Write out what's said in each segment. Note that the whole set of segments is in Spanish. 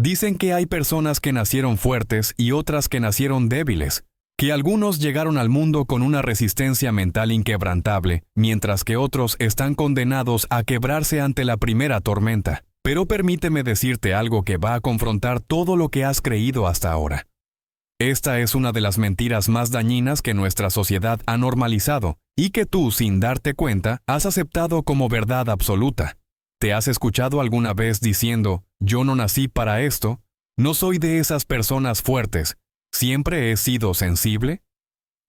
Dicen que hay personas que nacieron fuertes y otras que nacieron débiles, que algunos llegaron al mundo con una resistencia mental inquebrantable, mientras que otros están condenados a quebrarse ante la primera tormenta. Pero permíteme decirte algo que va a confrontar todo lo que has creído hasta ahora. Esta es una de las mentiras más dañinas que nuestra sociedad ha normalizado y que tú, sin darte cuenta, has aceptado como verdad absoluta. ¿Te has escuchado alguna vez diciendo, yo no nací para esto, no soy de esas personas fuertes, siempre he sido sensible?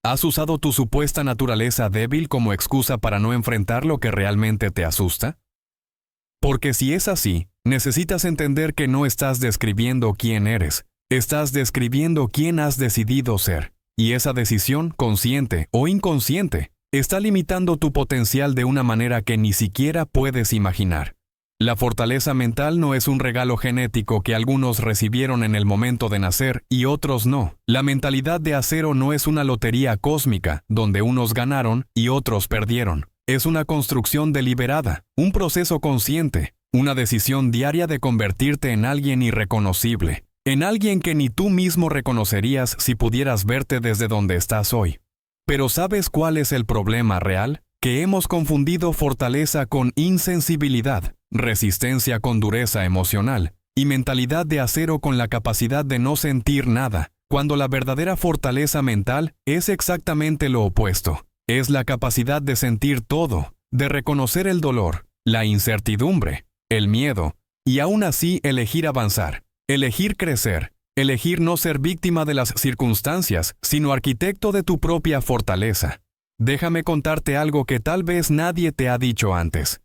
¿Has usado tu supuesta naturaleza débil como excusa para no enfrentar lo que realmente te asusta? Porque si es así, necesitas entender que no estás describiendo quién eres, estás describiendo quién has decidido ser, y esa decisión, consciente o inconsciente, está limitando tu potencial de una manera que ni siquiera puedes imaginar. La fortaleza mental no es un regalo genético que algunos recibieron en el momento de nacer y otros no. La mentalidad de acero no es una lotería cósmica, donde unos ganaron y otros perdieron. Es una construcción deliberada, un proceso consciente, una decisión diaria de convertirte en alguien irreconocible, en alguien que ni tú mismo reconocerías si pudieras verte desde donde estás hoy. Pero ¿sabes cuál es el problema real? Que hemos confundido fortaleza con insensibilidad, resistencia con dureza emocional, y mentalidad de acero con la capacidad de no sentir nada, cuando la verdadera fortaleza mental es exactamente lo opuesto. Es la capacidad de sentir todo, de reconocer el dolor, la incertidumbre, el miedo, y aún así elegir avanzar, elegir crecer, elegir no ser víctima de las circunstancias, sino arquitecto de tu propia fortaleza. Déjame contarte algo que tal vez nadie te ha dicho antes.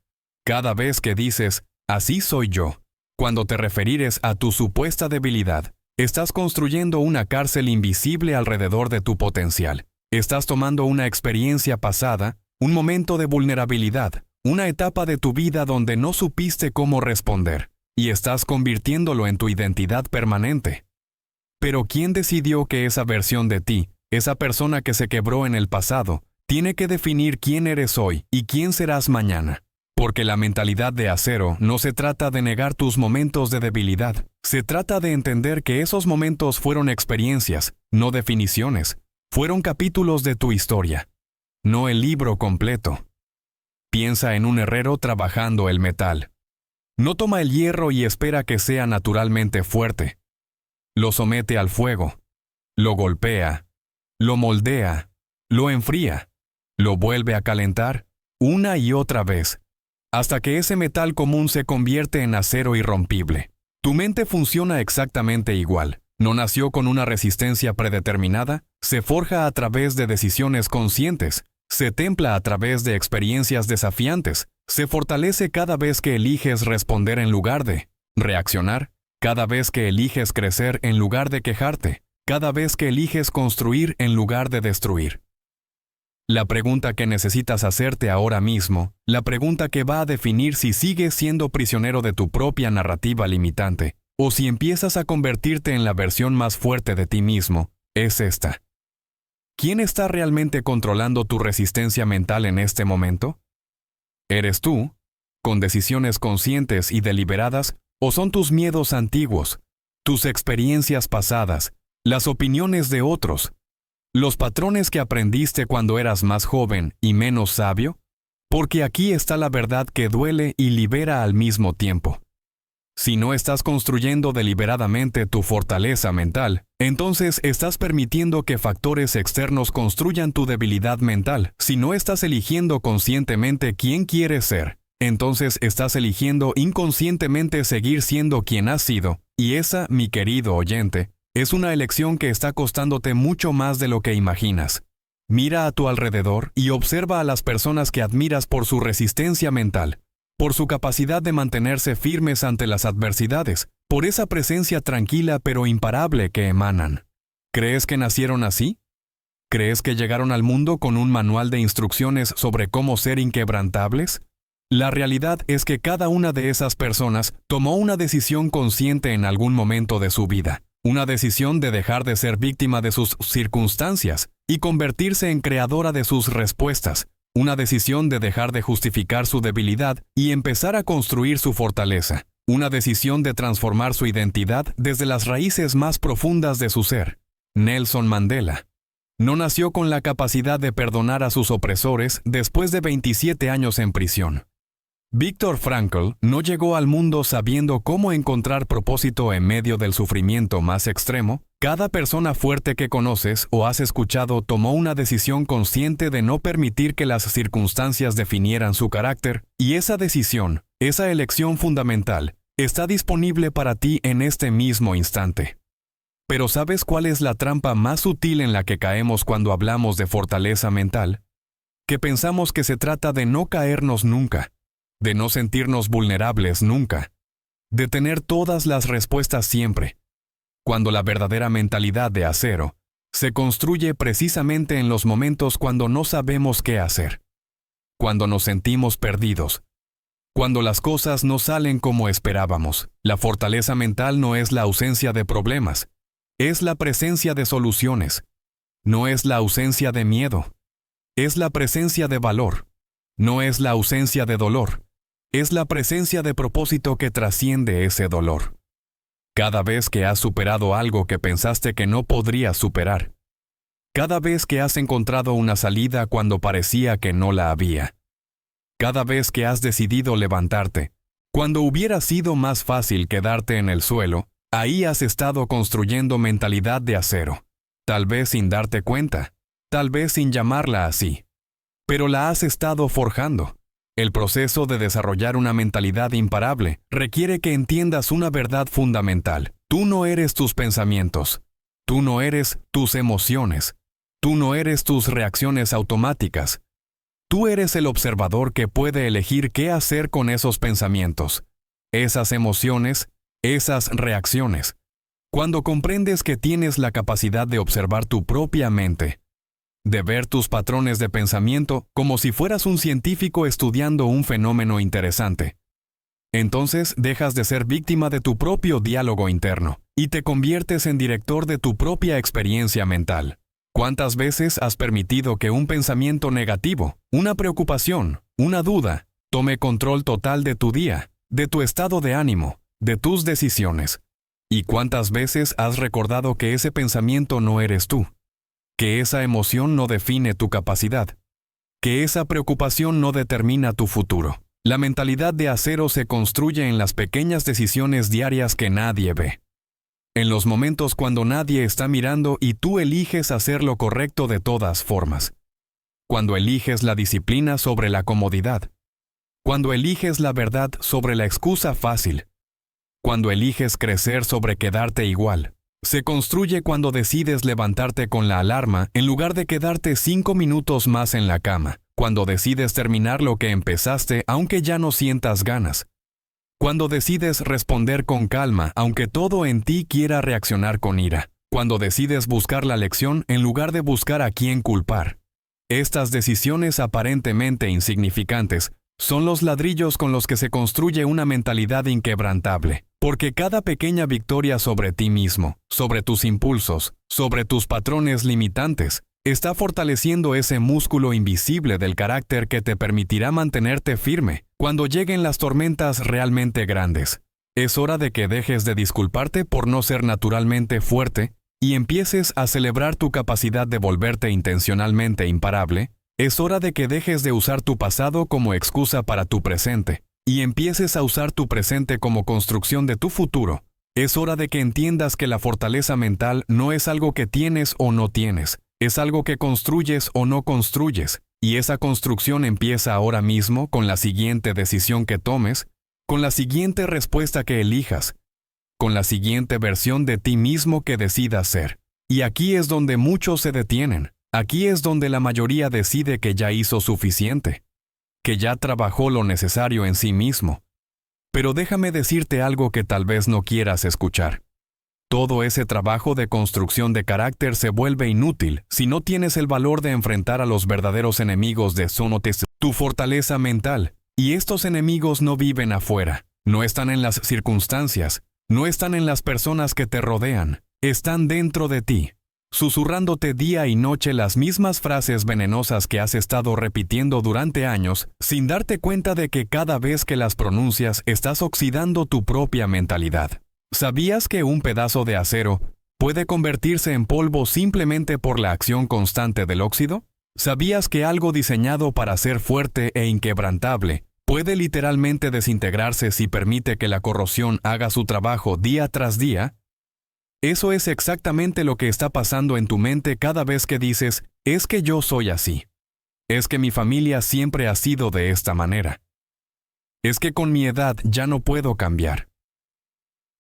Cada vez que dices, así soy yo, cuando te referires a tu supuesta debilidad, estás construyendo una cárcel invisible alrededor de tu potencial. Estás tomando una experiencia pasada, un momento de vulnerabilidad, una etapa de tu vida donde no supiste cómo responder, y estás convirtiéndolo en tu identidad permanente. Pero ¿quién decidió que esa versión de ti, esa persona que se quebró en el pasado, tiene que definir quién eres hoy y quién serás mañana? Porque la mentalidad de acero no se trata de negar tus momentos de debilidad. Se trata de entender que esos momentos fueron experiencias, no definiciones. Fueron capítulos de tu historia, no el libro completo. Piensa en un herrero trabajando el metal. No toma el hierro y espera que sea naturalmente fuerte. Lo somete al fuego, lo golpea, lo moldea, lo enfría, lo vuelve a calentar una y otra vez, hasta que ese metal común se convierte en acero irrompible. Tu mente funciona exactamente igual. No nació con una resistencia predeterminada, se forja a través de decisiones conscientes, se templa a través de experiencias desafiantes, se fortalece cada vez que eliges responder en lugar de reaccionar, cada vez que eliges crecer en lugar de quejarte, cada vez que eliges construir en lugar de destruir. La pregunta que necesitas hacerte ahora mismo, la pregunta que va a definir si sigues siendo prisionero de tu propia narrativa limitante, o si empiezas a convertirte en la versión más fuerte de ti mismo, es esta. ¿Quién está realmente controlando tu resistencia mental en este momento? ¿Eres tú, con decisiones conscientes y deliberadas, o son tus miedos antiguos, tus experiencias pasadas, las opiniones de otros, los patrones que aprendiste cuando eras más joven y menos sabio? Porque aquí está la verdad que duele y libera al mismo tiempo. Si no estás construyendo deliberadamente tu fortaleza mental, entonces estás permitiendo que factores externos construyan tu debilidad mental. Si no estás eligiendo conscientemente quién quieres ser, entonces estás eligiendo inconscientemente seguir siendo quien has sido, y esa, mi querido oyente, es una elección que está costándote mucho más de lo que imaginas. Mira a tu alrededor y observa a las personas que admiras por su resistencia mental, por su capacidad de mantenerse firmes ante las adversidades, por esa presencia tranquila pero imparable que emanan. ¿Crees que nacieron así? ¿Crees que llegaron al mundo con un manual de instrucciones sobre cómo ser inquebrantables? La realidad es que cada una de esas personas tomó una decisión consciente en algún momento de su vida. Una decisión de dejar de ser víctima de sus circunstancias y convertirse en creadora de sus respuestas. Una decisión de dejar de justificar su debilidad y empezar a construir su fortaleza. Una decisión de transformar su identidad desde las raíces más profundas de su ser. Nelson Mandela no nació con la capacidad de perdonar a sus opresores después de 27 años en prisión. Viktor Frankl no llegó al mundo sabiendo cómo encontrar propósito en medio del sufrimiento más extremo. Cada persona fuerte que conoces o has escuchado tomó una decisión consciente de no permitir que las circunstancias definieran su carácter, y esa decisión, esa elección fundamental, está disponible para ti en este mismo instante. Pero ¿sabes cuál es la trampa más sutil en la que caemos cuando hablamos de fortaleza mental? Que pensamos que se trata de no caernos nunca, de no sentirnos vulnerables nunca, de tener todas las respuestas siempre, cuando la verdadera mentalidad de acero se construye precisamente en los momentos cuando no sabemos qué hacer, cuando nos sentimos perdidos, cuando las cosas no salen como esperábamos. La fortaleza mental no es la ausencia de problemas, es la presencia de soluciones. No es la ausencia de miedo, es la presencia de valor. No es la ausencia de dolor, es la presencia de propósito que trasciende ese dolor. Cada vez que has superado algo que pensaste que no podrías superar, cada vez que has encontrado una salida cuando parecía que no la había, cada vez que has decidido levantarte, cuando hubiera sido más fácil quedarte en el suelo, ahí has estado construyendo mentalidad de acero. Tal vez sin darte cuenta, tal vez sin llamarla así, pero la has estado forjando. El proceso de desarrollar una mentalidad imparable requiere que entiendas una verdad fundamental. Tú no eres tus pensamientos, tú no eres tus emociones, tú no eres tus reacciones automáticas. Tú eres el observador que puede elegir qué hacer con esos pensamientos, esas emociones, esas reacciones. Cuando comprendes que tienes la capacidad de observar tu propia mente, de ver tus patrones de pensamiento como si fueras un científico estudiando un fenómeno interesante, entonces dejas de ser víctima de tu propio diálogo interno y te conviertes en director de tu propia experiencia mental. ¿Cuántas veces has permitido que un pensamiento negativo, una preocupación, una duda, tome control total de tu día, de tu estado de ánimo, de tus decisiones? ¿Y cuántas veces has recordado que ese pensamiento no eres tú? Que esa emoción no define tu capacidad, que esa preocupación no determina tu futuro. La mentalidad de acero se construye en las pequeñas decisiones diarias que nadie ve. En los momentos cuando nadie está mirando y tú eliges hacer lo correcto de todas formas. Cuando eliges la disciplina sobre la comodidad. Cuando eliges la verdad sobre la excusa fácil. Cuando eliges crecer sobre quedarte igual. Se construye cuando decides levantarte con la alarma en lugar de quedarte 5 minutos más en la cama. Cuando decides terminar lo que empezaste aunque ya no sientas ganas. Cuando decides responder con calma aunque todo en ti quiera reaccionar con ira. Cuando decides buscar la lección en lugar de buscar a quién culpar. Estas decisiones aparentemente insignificantes son los ladrillos con los que se construye una mentalidad inquebrantable. Porque cada pequeña victoria sobre ti mismo, sobre tus impulsos, sobre tus patrones limitantes, está fortaleciendo ese músculo invisible del carácter que te permitirá mantenerte firme cuando lleguen las tormentas realmente grandes. Es hora de que dejes de disculparte por no ser naturalmente fuerte y empieces a celebrar tu capacidad de volverte intencionalmente imparable. Es hora de que dejes de usar tu pasado como excusa para tu presente y empieces a usar tu presente como construcción de tu futuro. Es hora de que entiendas que la fortaleza mental no es algo que tienes o no tienes, es algo que construyes o no construyes, y esa construcción empieza ahora mismo con la siguiente decisión que tomes, con la siguiente respuesta que elijas, con la siguiente versión de ti mismo que decidas ser. Y aquí es donde muchos se detienen, aquí es donde la mayoría decide que ya hizo suficiente, que ya trabajó lo necesario en sí mismo. Pero déjame decirte algo que tal vez no quieras escuchar. Todo ese trabajo de construcción de carácter se vuelve inútil si no tienes el valor de enfrentar a los verdaderos enemigos de tu fortaleza mental. Y estos enemigos no viven afuera, no están en las circunstancias, no están en las personas que te rodean, están dentro de ti. susurrándote día y noche las mismas frases venenosas que has estado repitiendo durante años, sin darte cuenta de que cada vez que las pronuncias estás oxidando tu propia mentalidad. ¿Sabías que un pedazo de acero puede convertirse en polvo simplemente por la acción constante del óxido? ¿Sabías que algo diseñado para ser fuerte e inquebrantable puede literalmente desintegrarse si permite que la corrosión haga su trabajo día tras día? Eso es exactamente lo que está pasando en tu mente cada vez que dices, es que yo soy así. Es que mi familia siempre ha sido de esta manera. Es que con mi edad ya no puedo cambiar.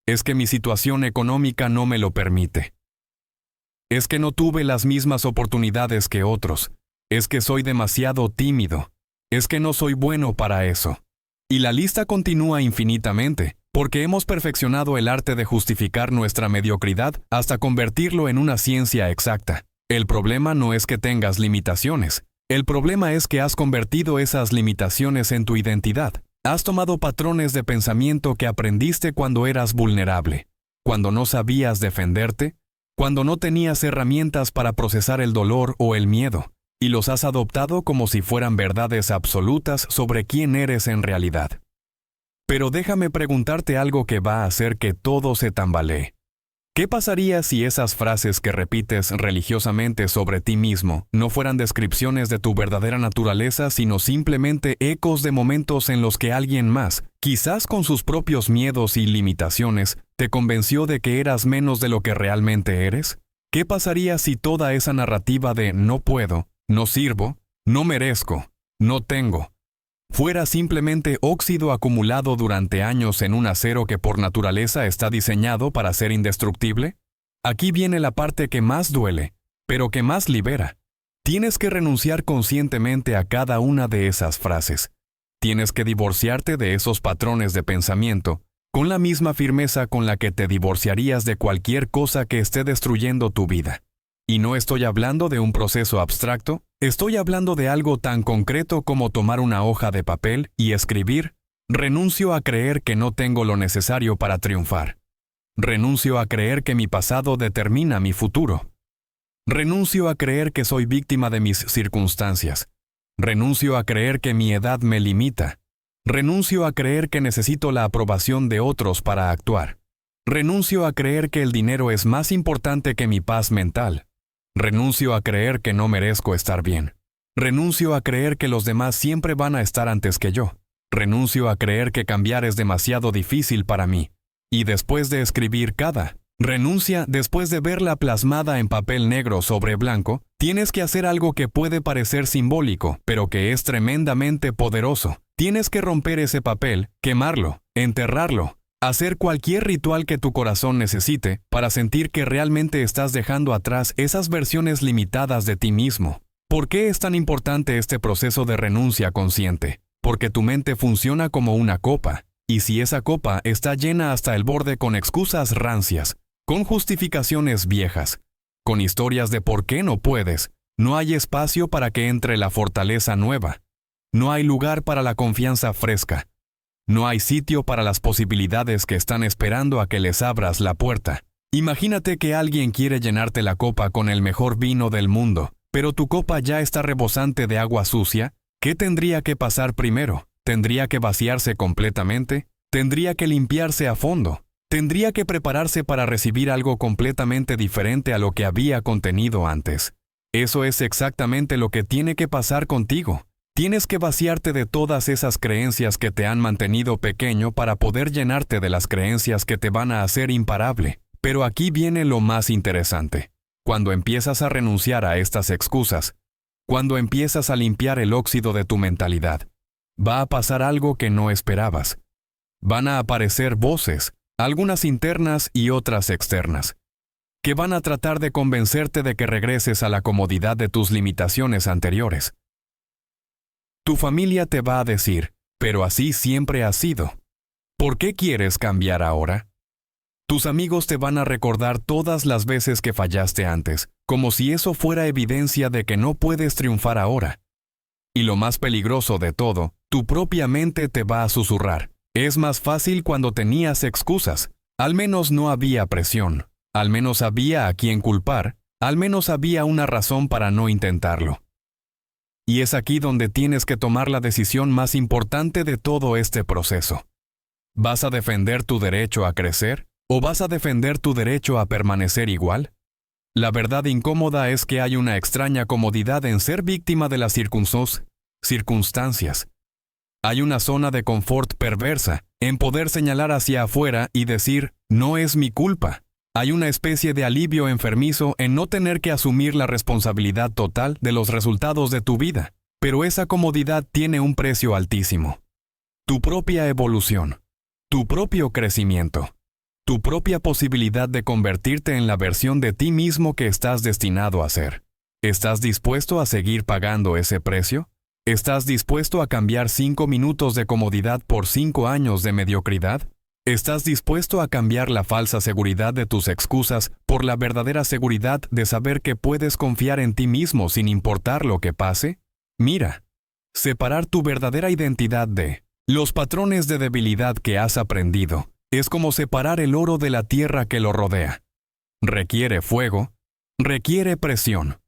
Es que mi situación económica no me lo permite. Es que no tuve las mismas oportunidades que otros. Es que soy demasiado tímido. Es que no soy bueno para eso. Y la lista continúa infinitamente, porque hemos perfeccionado el arte de justificar nuestra mediocridad hasta convertirlo en una ciencia exacta. El problema no es que tengas limitaciones. El problema es que has convertido esas limitaciones en tu identidad. Has tomado patrones de pensamiento que aprendiste cuando eras vulnerable, cuando no sabías defenderte, cuando no tenías herramientas para procesar el dolor o el miedo, y los has adoptado como si fueran verdades absolutas sobre quién eres en realidad. Pero déjame preguntarte algo que va a hacer que todo se tambalee. ¿Qué pasaría si esas frases que repites religiosamente sobre ti mismo no fueran descripciones de tu verdadera naturaleza, sino simplemente ecos de momentos en los que alguien más, quizás con sus propios miedos y limitaciones, te convenció de que eras menos de lo que realmente eres? ¿Qué pasaría si toda esa narrativa de no puedo, no sirvo, no merezco, no tengo, fuera simplemente óxido acumulado durante años en un acero que por naturaleza está diseñado para ser indestructible? Aquí viene la parte que más duele, pero que más libera. Tienes que renunciar conscientemente a cada una de esas frases. Tienes que divorciarte de esos patrones de pensamiento, con la misma firmeza con la que te divorciarías de cualquier cosa que esté destruyendo tu vida. Y no estoy hablando de un proceso abstracto, estoy hablando de algo tan concreto como tomar una hoja de papel y escribir: renuncio a creer que no tengo lo necesario para triunfar. Renuncio a creer que mi pasado determina mi futuro. Renuncio a creer que soy víctima de mis circunstancias. Renuncio a creer que mi edad me limita. Renuncio a creer que necesito la aprobación de otros para actuar. Renuncio a creer que el dinero es más importante que mi paz mental. Renuncio a creer que no merezco estar bien. Renuncio a creer que los demás siempre van a estar antes que yo. Renuncio a creer que cambiar es demasiado difícil para mí. Y después de escribir cada renuncia, después de verla plasmada en papel negro sobre blanco, tienes que hacer algo que puede parecer simbólico, pero que es tremendamente poderoso. Tienes que romper ese papel, quemarlo, enterrarlo, hacer cualquier ritual que tu corazón necesite para sentir que realmente estás dejando atrás esas versiones limitadas de ti mismo. ¿Por qué es tan importante este proceso de renuncia consciente? Porque tu mente funciona como una copa, y si esa copa está llena hasta el borde con excusas rancias, con justificaciones viejas, con historias de por qué no puedes, no hay espacio para que entre la fortaleza nueva. No hay lugar para la confianza fresca. No hay sitio para las posibilidades que están esperando a que les abras la puerta. Imagínate que alguien quiere llenarte la copa con el mejor vino del mundo, pero tu copa ya está rebosante de agua sucia. ¿Qué tendría que pasar primero? ¿Tendría que vaciarse completamente? ¿Tendría que limpiarse a fondo? ¿Tendría que prepararse para recibir algo completamente diferente a lo que había contenido antes? Eso es exactamente lo que tiene que pasar contigo. Tienes que vaciarte de todas esas creencias que te han mantenido pequeño para poder llenarte de las creencias que te van a hacer imparable. Pero aquí viene lo más interesante. Cuando empiezas a renunciar a estas excusas, cuando empiezas a limpiar el óxido de tu mentalidad, va a pasar algo que no esperabas. Van a aparecer voces, algunas internas y otras externas, que van a tratar de convencerte de que regreses a la comodidad de tus limitaciones anteriores. Tu familia te va a decir, pero así siempre has sido. ¿Por qué quieres cambiar ahora? Tus amigos te van a recordar todas las veces que fallaste antes, como si eso fuera evidencia de que no puedes triunfar ahora. Y lo más peligroso de todo, tu propia mente te va a susurrar. Es más fácil cuando tenías excusas. Al menos no había presión. Al menos había a quien culpar. Al menos había una razón para no intentarlo. Y es aquí donde tienes que tomar la decisión más importante de todo este proceso. ¿Vas a defender tu derecho a crecer o vas a defender tu derecho a permanecer igual? La verdad incómoda es que hay una extraña comodidad en ser víctima de las circunstancias. Hay una zona de confort perversa en poder señalar hacia afuera y decir, no es mi culpa. Hay una especie de alivio enfermizo en no tener que asumir la responsabilidad total de los resultados de tu vida, pero esa comodidad tiene un precio altísimo. Tu propia evolución, tu propio crecimiento, tu propia posibilidad de convertirte en la versión de ti mismo que estás destinado a ser. ¿Estás dispuesto a seguir pagando ese precio? ¿Estás dispuesto a cambiar 5 minutos de comodidad por 5 años de mediocridad? ¿Estás dispuesto a cambiar la falsa seguridad de tus excusas por la verdadera seguridad de saber que puedes confiar en ti mismo sin importar lo que pase? Mira, separar tu verdadera identidad de los patrones de debilidad que has aprendido es como separar el oro de la tierra que lo rodea. Requiere fuego, requiere presión,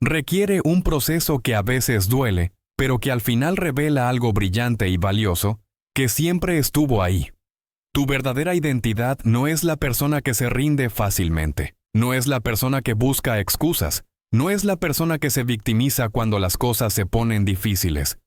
requiere un proceso que a veces duele, pero que al final revela algo brillante y valioso que siempre estuvo ahí. Tu verdadera identidad no es la persona que se rinde fácilmente, no es la persona que busca excusas, no es la persona que se victimiza cuando las cosas se ponen difíciles.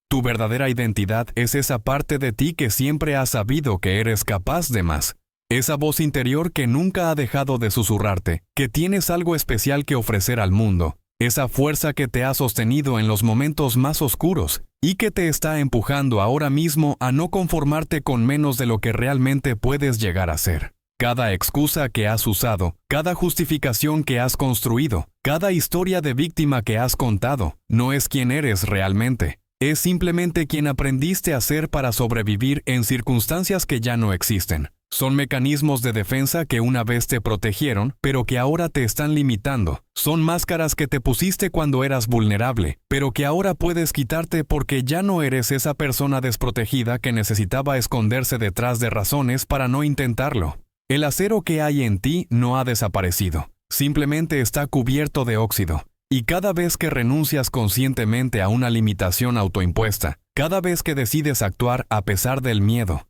Tu verdadera identidad es esa parte de ti que siempre has sabido que eres capaz de más, esa voz interior que nunca ha dejado de susurrarte, que tienes algo especial que ofrecer al mundo, esa fuerza que te ha sostenido en los momentos más oscuros y que te está empujando ahora mismo a no conformarte con menos de lo que realmente puedes llegar a ser. Cada excusa que has usado, cada justificación que has construido, cada historia de víctima que has contado, no es quien eres realmente. Es simplemente quien aprendiste a ser para sobrevivir en circunstancias que ya no existen. Son mecanismos de defensa que una vez te protegieron, pero que ahora te están limitando. Son máscaras que te pusiste cuando eras vulnerable, pero que ahora puedes quitarte porque ya no eres esa persona desprotegida que necesitaba esconderse detrás de razones para no intentarlo. El acero que hay en ti no ha desaparecido, simplemente está cubierto de óxido. Y cada vez que renuncias conscientemente a una limitación autoimpuesta, cada vez que decides actuar a pesar del miedo,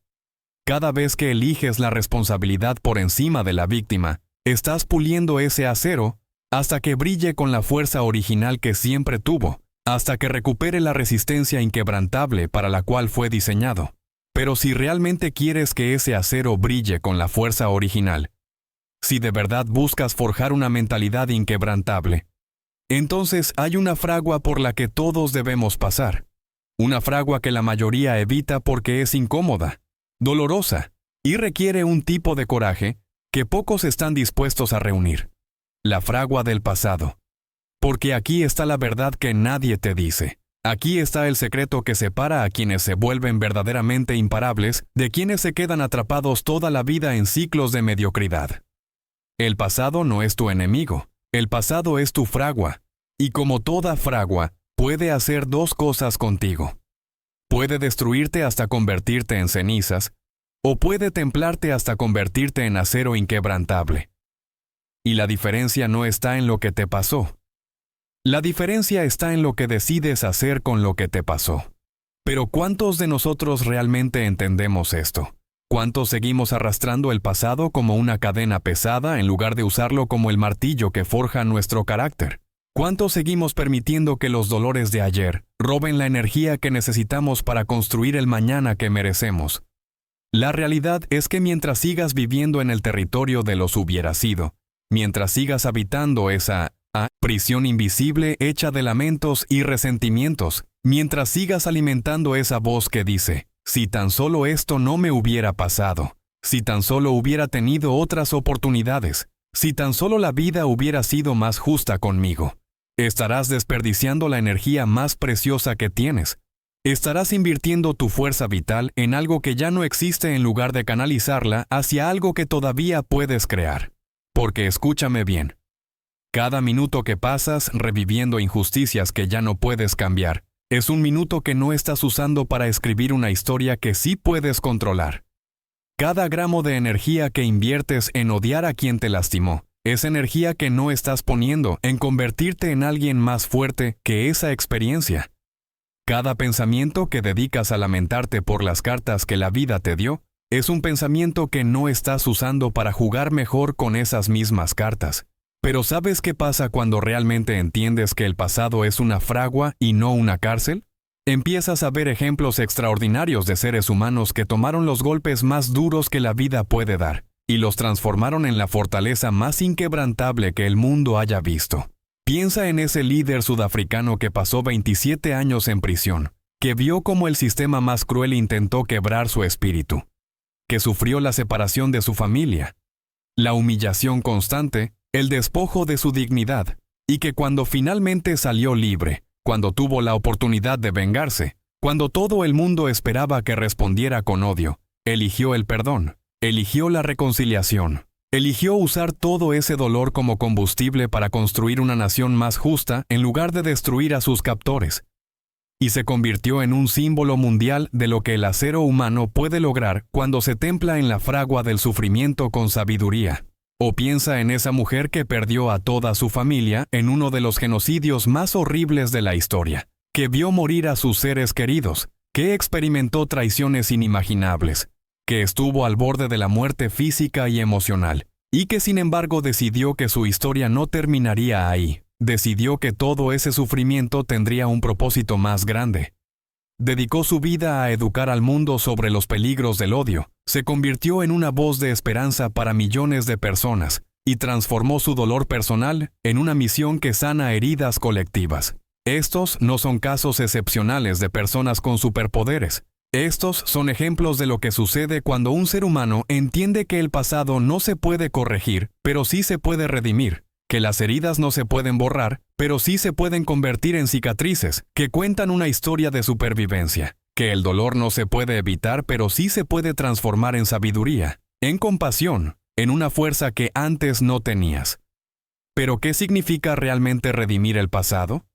cada vez que eliges la responsabilidad por encima de la víctima, estás puliendo ese acero hasta que brille con la fuerza original que siempre tuvo, hasta que recupere la resistencia inquebrantable para la cual fue diseñado. Pero si realmente quieres que ese acero brille con la fuerza original, si de verdad buscas forjar una mentalidad inquebrantable, entonces hay una fragua por la que todos debemos pasar. Una fragua que la mayoría evita porque es incómoda, dolorosa y requiere un tipo de coraje que pocos están dispuestos a reunir. La fragua del pasado. Porque aquí está la verdad que nadie te dice. Aquí está el secreto que separa a quienes se vuelven verdaderamente imparables de quienes se quedan atrapados toda la vida en ciclos de mediocridad. El pasado no es tu enemigo. El pasado es tu fragua, y como toda fragua, puede hacer dos cosas contigo. Puede destruirte hasta convertirte en cenizas, o puede templarte hasta convertirte en acero inquebrantable. Y la diferencia no está en lo que te pasó. La diferencia está en lo que decides hacer con lo que te pasó. Pero ¿cuántos de nosotros realmente entendemos esto? ¿Cuántos seguimos arrastrando el pasado como una cadena pesada en lugar de usarlo como el martillo que forja nuestro carácter? ¿Cuántos seguimos permitiendo que los dolores de ayer roben la energía que necesitamos para construir el mañana que merecemos? La realidad es que mientras sigas viviendo en el territorio de los hubiera sido, mientras sigas habitando esa prisión invisible hecha de lamentos y resentimientos, mientras sigas alimentando esa voz que dice, si tan solo esto no me hubiera pasado, si tan solo hubiera tenido otras oportunidades, si tan solo la vida hubiera sido más justa conmigo, estarás desperdiciando la energía más preciosa que tienes. Estarás invirtiendo tu fuerza vital en algo que ya no existe en lugar de canalizarla hacia algo que todavía puedes crear. Porque escúchame bien, cada minuto que pasas reviviendo injusticias que ya no puedes cambiar, es un minuto que no estás usando para escribir una historia que sí puedes controlar. Cada gramo de energía que inviertes en odiar a quien te lastimó, Es energía que no estás poniendo en convertirte en alguien más fuerte que esa experiencia. Cada pensamiento que dedicas a lamentarte por las cartas que la vida te dio, es un pensamiento que no estás usando para jugar mejor con esas mismas cartas. Pero ¿sabes qué pasa cuando realmente entiendes que el pasado es una fragua y no una cárcel? Empiezas a ver ejemplos extraordinarios de seres humanos que tomaron los golpes más duros que la vida puede dar y los transformaron en la fortaleza más inquebrantable que el mundo haya visto. Piensa en ese líder sudafricano que pasó 27 años en prisión, que vio cómo el sistema más cruel intentó quebrar su espíritu, que sufrió la separación de su familia, la humillación constante, el despojo de su dignidad, y que cuando finalmente salió libre, cuando tuvo la oportunidad de vengarse, cuando todo el mundo esperaba que respondiera con odio, eligió el perdón, eligió la reconciliación, eligió usar todo ese dolor como combustible para construir una nación más justa en lugar de destruir a sus captores. Y se convirtió en un símbolo mundial de lo que el acero humano puede lograr cuando se templa en la fragua del sufrimiento con sabiduría. O piensa en esa mujer que perdió a toda su familia en uno de los genocidios más horribles de la historia, que vio morir a sus seres queridos, que experimentó traiciones inimaginables, que estuvo al borde de la muerte física y emocional, y que sin embargo decidió que su historia no terminaría ahí. Decidió que todo ese sufrimiento tendría un propósito más grande. Dedicó su vida a educar al mundo sobre los peligros del odio, se convirtió en una voz de esperanza para millones de personas y transformó su dolor personal en una misión que sana heridas colectivas. Estos no son casos excepcionales de personas con superpoderes. Estos son ejemplos de lo que sucede cuando un ser humano entiende que el pasado no se puede corregir, pero sí se puede redimir. Que las heridas no se pueden borrar, pero sí se pueden convertir en cicatrices, que cuentan una historia de supervivencia. Que el dolor no se puede evitar, pero sí se puede transformar en sabiduría, en compasión, en una fuerza que antes no tenías. ¿Pero qué significa realmente redimir el pasado?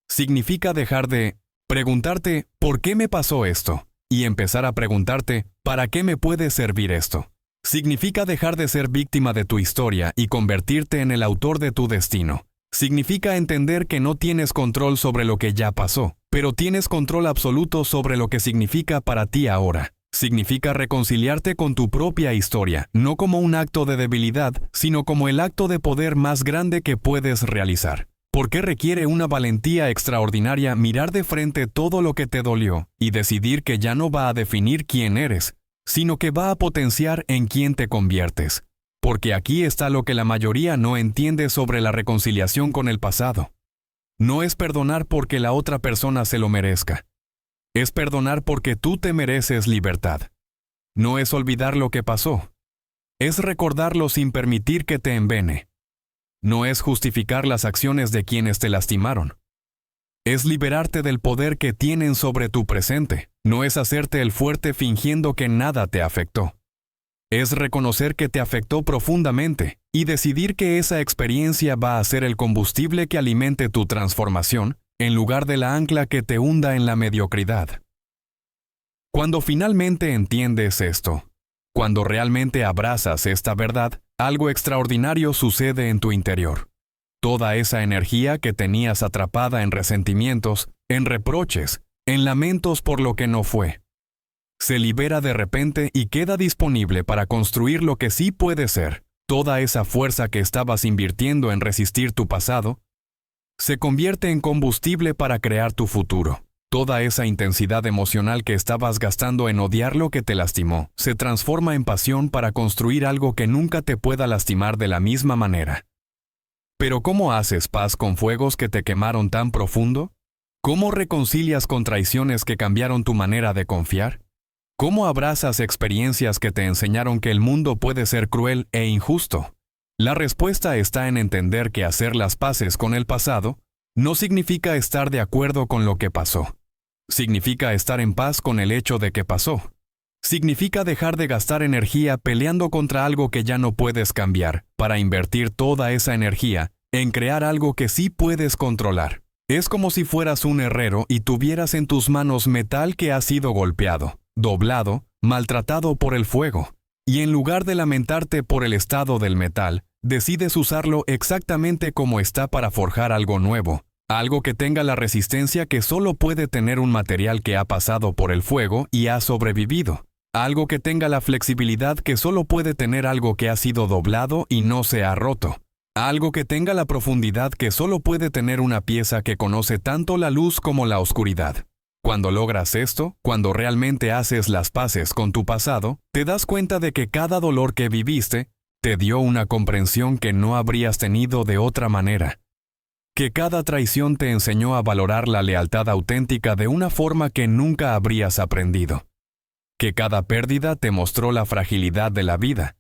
Significa dejar de preguntarte, ¿por qué me pasó esto? Y empezar a preguntarte, ¿para qué me puede servir esto? Significa dejar de ser víctima de tu historia y convertirte en el autor de tu destino. Significa entender que no tienes control sobre lo que ya pasó, pero tienes control absoluto sobre lo que significa para ti ahora. Significa reconciliarte con tu propia historia, no como un acto de debilidad, sino como el acto de poder más grande que puedes realizar. Porque requiere una valentía extraordinaria mirar de frente todo lo que te dolió y decidir que ya no va a definir quién eres, sino que va a potenciar en quién te conviertes. Porque aquí está lo que la mayoría no entiende sobre la reconciliación con el pasado. No es perdonar porque la otra persona se lo merezca. Es perdonar porque tú te mereces libertad. No es olvidar lo que pasó. Es recordarlo sin permitir que te envene. No es justificar las acciones de quienes te lastimaron. Es liberarte del poder que tienen sobre tu presente. No es hacerte el fuerte fingiendo que nada te afectó. Es reconocer que te afectó profundamente y decidir que esa experiencia va a ser el combustible que alimente tu transformación en lugar de la ancla que te hunda en la mediocridad. Cuando finalmente entiendes esto, cuando realmente abrazas esta verdad, algo extraordinario sucede en tu interior. Toda esa energía que tenías atrapada en resentimientos, en reproches, en lamentos por lo que no fue, se libera de repente y queda disponible para construir lo que sí puede ser. Toda esa fuerza que estabas invirtiendo en resistir tu pasado, se convierte en combustible para crear tu futuro. Toda esa intensidad emocional que estabas gastando en odiar lo que te lastimó, se transforma en pasión para construir algo que nunca te pueda lastimar de la misma manera. Pero ¿cómo haces paz con fuegos que te quemaron tan profundo? ¿Cómo reconcilias con traiciones que cambiaron tu manera de confiar? ¿Cómo abrazas experiencias que te enseñaron que el mundo puede ser cruel e injusto? La respuesta está en entender que hacer las paces con el pasado no significa estar de acuerdo con lo que pasó. Significa estar en paz con el hecho de que pasó. Significa dejar de gastar energía peleando contra algo que ya no puedes cambiar, para invertir toda esa energía en crear algo que sí puedes controlar. Es como si fueras un herrero y tuvieras en tus manos metal que ha sido golpeado, doblado, maltratado por el fuego. Y en lugar de lamentarte por el estado del metal, decides usarlo exactamente como está para forjar algo nuevo, algo que tenga la resistencia que solo puede tener un material que ha pasado por el fuego y ha sobrevivido, algo que tenga la flexibilidad que solo puede tener algo que ha sido doblado y no se ha roto, algo que tenga la profundidad que solo puede tener una pieza que conoce tanto la luz como la oscuridad. Cuando logras esto, cuando realmente haces las paces con tu pasado, te das cuenta de que cada dolor que viviste te dio una comprensión que no habrías tenido de otra manera. Que cada traición te enseñó a valorar la lealtad auténtica de una forma que nunca habrías aprendido. Que cada pérdida te mostró la fragilidad de la vida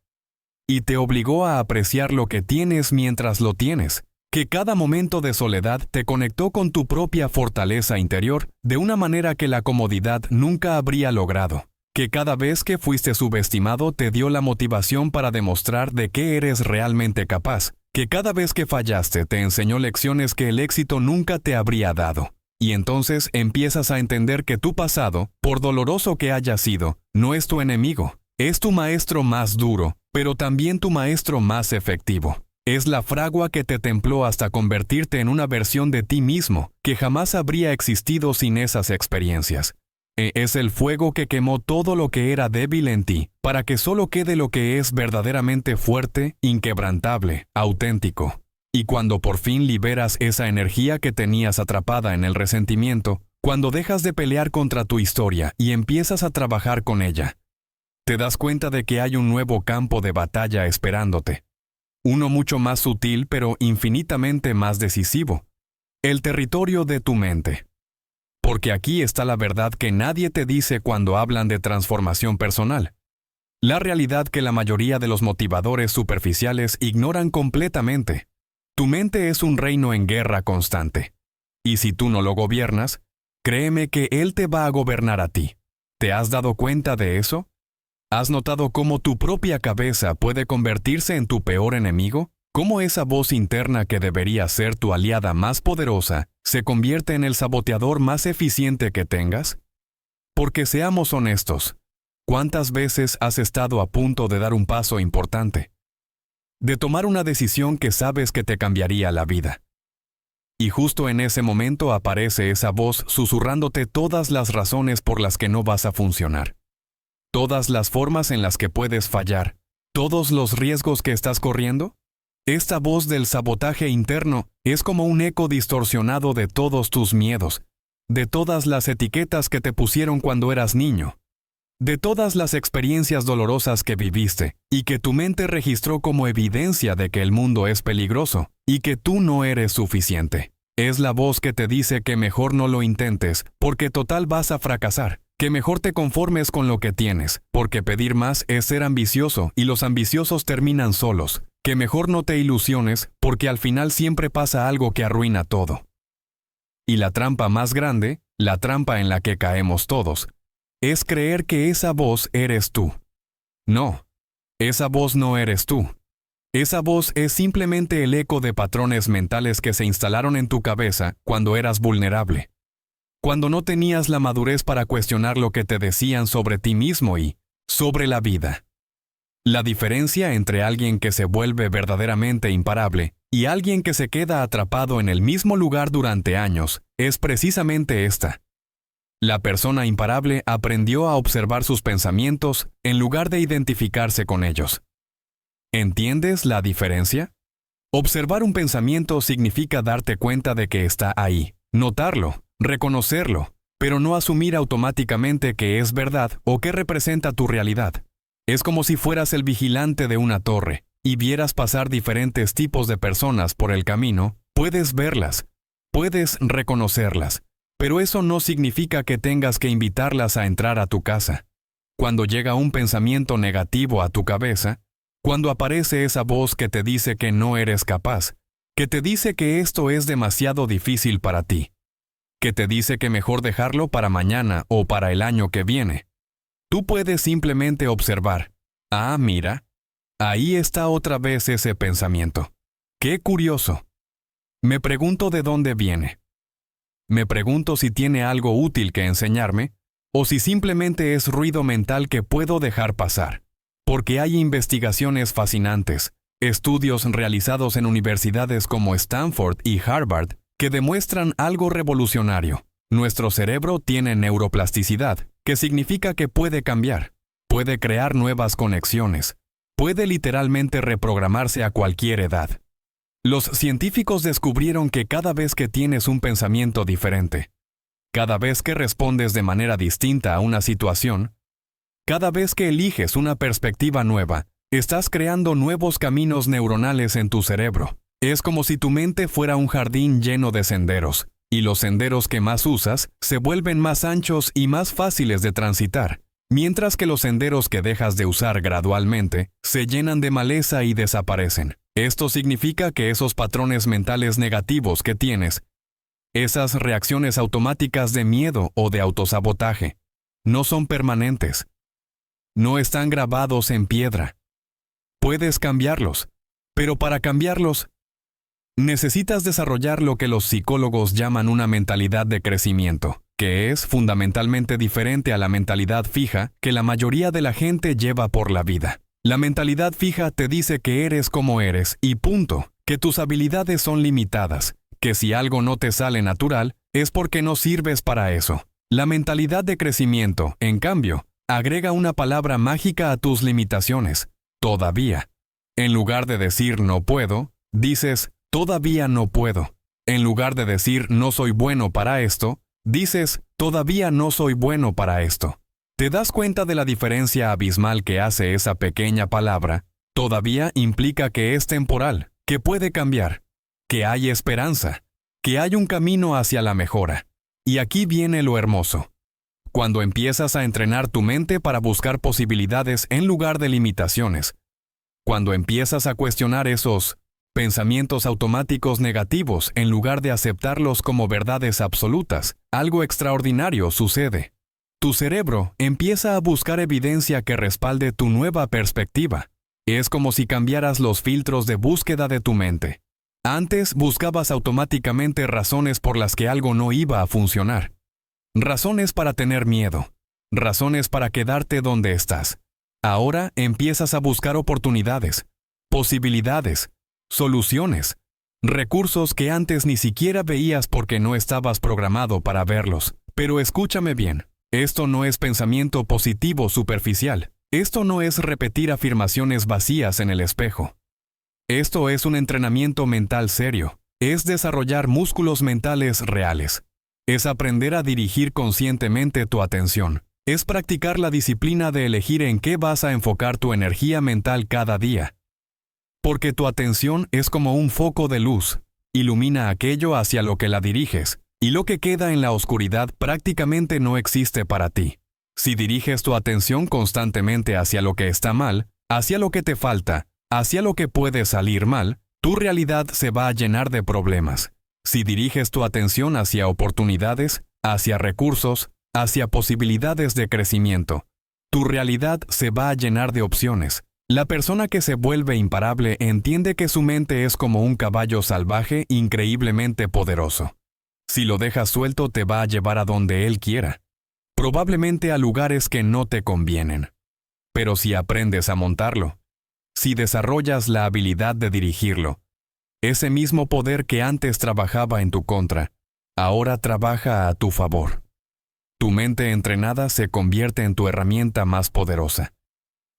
y te obligó a apreciar lo que tienes mientras lo tienes. Que cada momento de soledad te conectó con tu propia fortaleza interior de una manera que la comodidad nunca habría logrado. Que cada vez que fuiste subestimado te dio la motivación para demostrar de qué eres realmente capaz. Que cada vez que fallaste te enseñó lecciones que el éxito nunca te habría dado. Y entonces empiezas a entender que tu pasado, por doloroso que haya sido, no es tu enemigo. Es tu maestro más duro, pero también tu maestro más efectivo. Es la fragua que te templó hasta convertirte en una versión de ti mismo que jamás habría existido sin esas experiencias. Es el fuego que quemó todo lo que era débil en ti, para que solo quede lo que es verdaderamente fuerte, inquebrantable, auténtico. Y cuando por fin liberas esa energía que tenías atrapada en el resentimiento, cuando dejas de pelear contra tu historia y empiezas a trabajar con ella, te das cuenta de que hay un nuevo campo de batalla esperándote. Uno mucho más sutil pero infinitamente más decisivo. El territorio de tu mente. Porque aquí está la verdad que nadie te dice cuando hablan de transformación personal. La realidad que la mayoría de los motivadores superficiales ignoran completamente. Tu mente es un reino en guerra constante. Y si tú no lo gobiernas, créeme que él te va a gobernar a ti. ¿Te has dado cuenta de eso? ¿Has notado cómo tu propia cabeza puede convertirse en tu peor enemigo? ¿Cómo esa voz interna que debería ser tu aliada más poderosa se convierte en el saboteador más eficiente que tengas? Porque seamos honestos, ¿cuántas veces has estado a punto de dar un paso importante? De tomar una decisión que sabes que te cambiaría la vida. Y justo en ese momento aparece esa voz susurrándote todas las razones por las que no vas a funcionar. Todas las formas en las que puedes fallar, todos los riesgos que estás corriendo. Esta voz del sabotaje interno es como un eco distorsionado de todos tus miedos, de todas las etiquetas que te pusieron cuando eras niño, de todas las experiencias dolorosas que viviste y que tu mente registró como evidencia de que el mundo es peligroso y que tú no eres suficiente. Es la voz que te dice que mejor no lo intentes, porque total vas a fracasar. Que mejor te conformes con lo que tienes, porque pedir más es ser ambicioso y los ambiciosos terminan solos. Que mejor no te ilusiones, porque al final siempre pasa algo que arruina todo. Y la trampa más grande, la trampa en la que caemos todos, es creer que esa voz eres tú. No, esa voz no eres tú. Esa voz es simplemente el eco de patrones mentales que se instalaron en tu cabeza cuando eras vulnerable. Cuando no tenías la madurez para cuestionar lo que te decían sobre ti mismo y sobre la vida. La diferencia entre alguien que se vuelve verdaderamente imparable y alguien que se queda atrapado en el mismo lugar durante años es precisamente esta. La persona imparable aprendió a observar sus pensamientos en lugar de identificarse con ellos. ¿Entiendes la diferencia? Observar un pensamiento significa darte cuenta de que está ahí, notarlo, reconocerlo, pero no asumir automáticamente que es verdad o que representa tu realidad. Es como si fueras el vigilante de una torre y vieras pasar diferentes tipos de personas por el camino. Puedes verlas, puedes reconocerlas, pero eso no significa que tengas que invitarlas a entrar a tu casa. Cuando llega un pensamiento negativo a tu cabeza, cuando aparece esa voz que te dice que no eres capaz, que te dice que esto es demasiado difícil para ti, que te dice que mejor dejarlo para mañana o para el año que viene, tú puedes simplemente observar. Ah, mira, ahí está otra vez ese pensamiento. ¡Qué curioso! Me pregunto de dónde viene. Me pregunto si tiene algo útil que enseñarme, o si simplemente es ruido mental que puedo dejar pasar. Porque hay investigaciones fascinantes, Estudios realizados en universidades como Stanford y Harvard que demuestran algo revolucionario. Nuestro cerebro tiene neuroplasticidad, que significa que puede cambiar, puede crear nuevas conexiones, puede literalmente reprogramarse a cualquier edad. Los científicos descubrieron que cada vez que tienes un pensamiento diferente, cada vez que respondes de manera distinta a una situación, cada vez que eliges una perspectiva nueva, estás creando nuevos caminos neuronales en tu cerebro. Es como si tu mente fuera un jardín lleno de senderos, y los senderos que más usas se vuelven más anchos y más fáciles de transitar, mientras que los senderos que dejas de usar gradualmente se llenan de maleza y desaparecen. Esto significa que esos patrones mentales negativos que tienes, esas reacciones automáticas de miedo o de autosabotaje, no son permanentes. No están grabados en piedra. Puedes cambiarlos, pero para cambiarlos, necesitas desarrollar lo que los psicólogos llaman una mentalidad de crecimiento, que es fundamentalmente diferente a la mentalidad fija que la mayoría de la gente lleva por la vida. La mentalidad fija te dice que eres como eres y punto, que tus habilidades son limitadas, que si algo no te sale natural, es porque no sirves para eso. La mentalidad de crecimiento, en cambio, agrega una palabra mágica a tus limitaciones, todavía. En lugar de decir no puedo, dices todavía no puedo. En lugar de decir no soy bueno para esto, dices todavía no soy bueno para esto. ¿Te das cuenta de la diferencia abismal que hace esa pequeña palabra? Todavía implica que es temporal, que puede cambiar, que hay esperanza, que hay un camino hacia la mejora. Y aquí viene lo hermoso. Cuando empiezas a entrenar tu mente para buscar posibilidades en lugar de limitaciones, cuando empiezas a cuestionar esos pensamientos automáticos negativos en lugar de aceptarlos como verdades absolutas, algo extraordinario sucede. Tu cerebro empieza a buscar evidencia que respalde tu nueva perspectiva. Es como si cambiaras los filtros de búsqueda de tu mente. Antes buscabas automáticamente razones por las que algo no iba a funcionar. Razones para tener miedo. Razones para quedarte donde estás. Ahora empiezas a buscar oportunidades, posibilidades, soluciones, recursos que antes ni siquiera veías porque no estabas programado para verlos. Pero escúchame bien. Esto no es pensamiento positivo superficial. Esto no es repetir afirmaciones vacías en el espejo. Esto es un entrenamiento mental serio. Es desarrollar músculos mentales reales. Es aprender a dirigir conscientemente tu atención. Es practicar la disciplina de elegir en qué vas a enfocar tu energía mental cada día. Porque tu atención es como un foco de luz. Ilumina aquello hacia lo que la diriges. Y lo que queda en la oscuridad prácticamente no existe para ti. Si diriges tu atención constantemente hacia lo que está mal, hacia lo que te falta, hacia lo que puede salir mal, tu realidad se va a llenar de problemas. Si diriges tu atención hacia oportunidades, hacia recursos, hacia posibilidades de crecimiento, tu realidad se va a llenar de opciones. La persona que se vuelve imparable entiende que su mente es como un caballo salvaje increíblemente poderoso. Si lo dejas suelto te va a llevar a donde él quiera, probablemente a lugares que no te convienen. Pero si aprendes a montarlo, si desarrollas la habilidad de dirigirlo, ese mismo poder que antes trabajaba en tu contra, ahora trabaja a tu favor. Tu mente entrenada se convierte en tu herramienta más poderosa,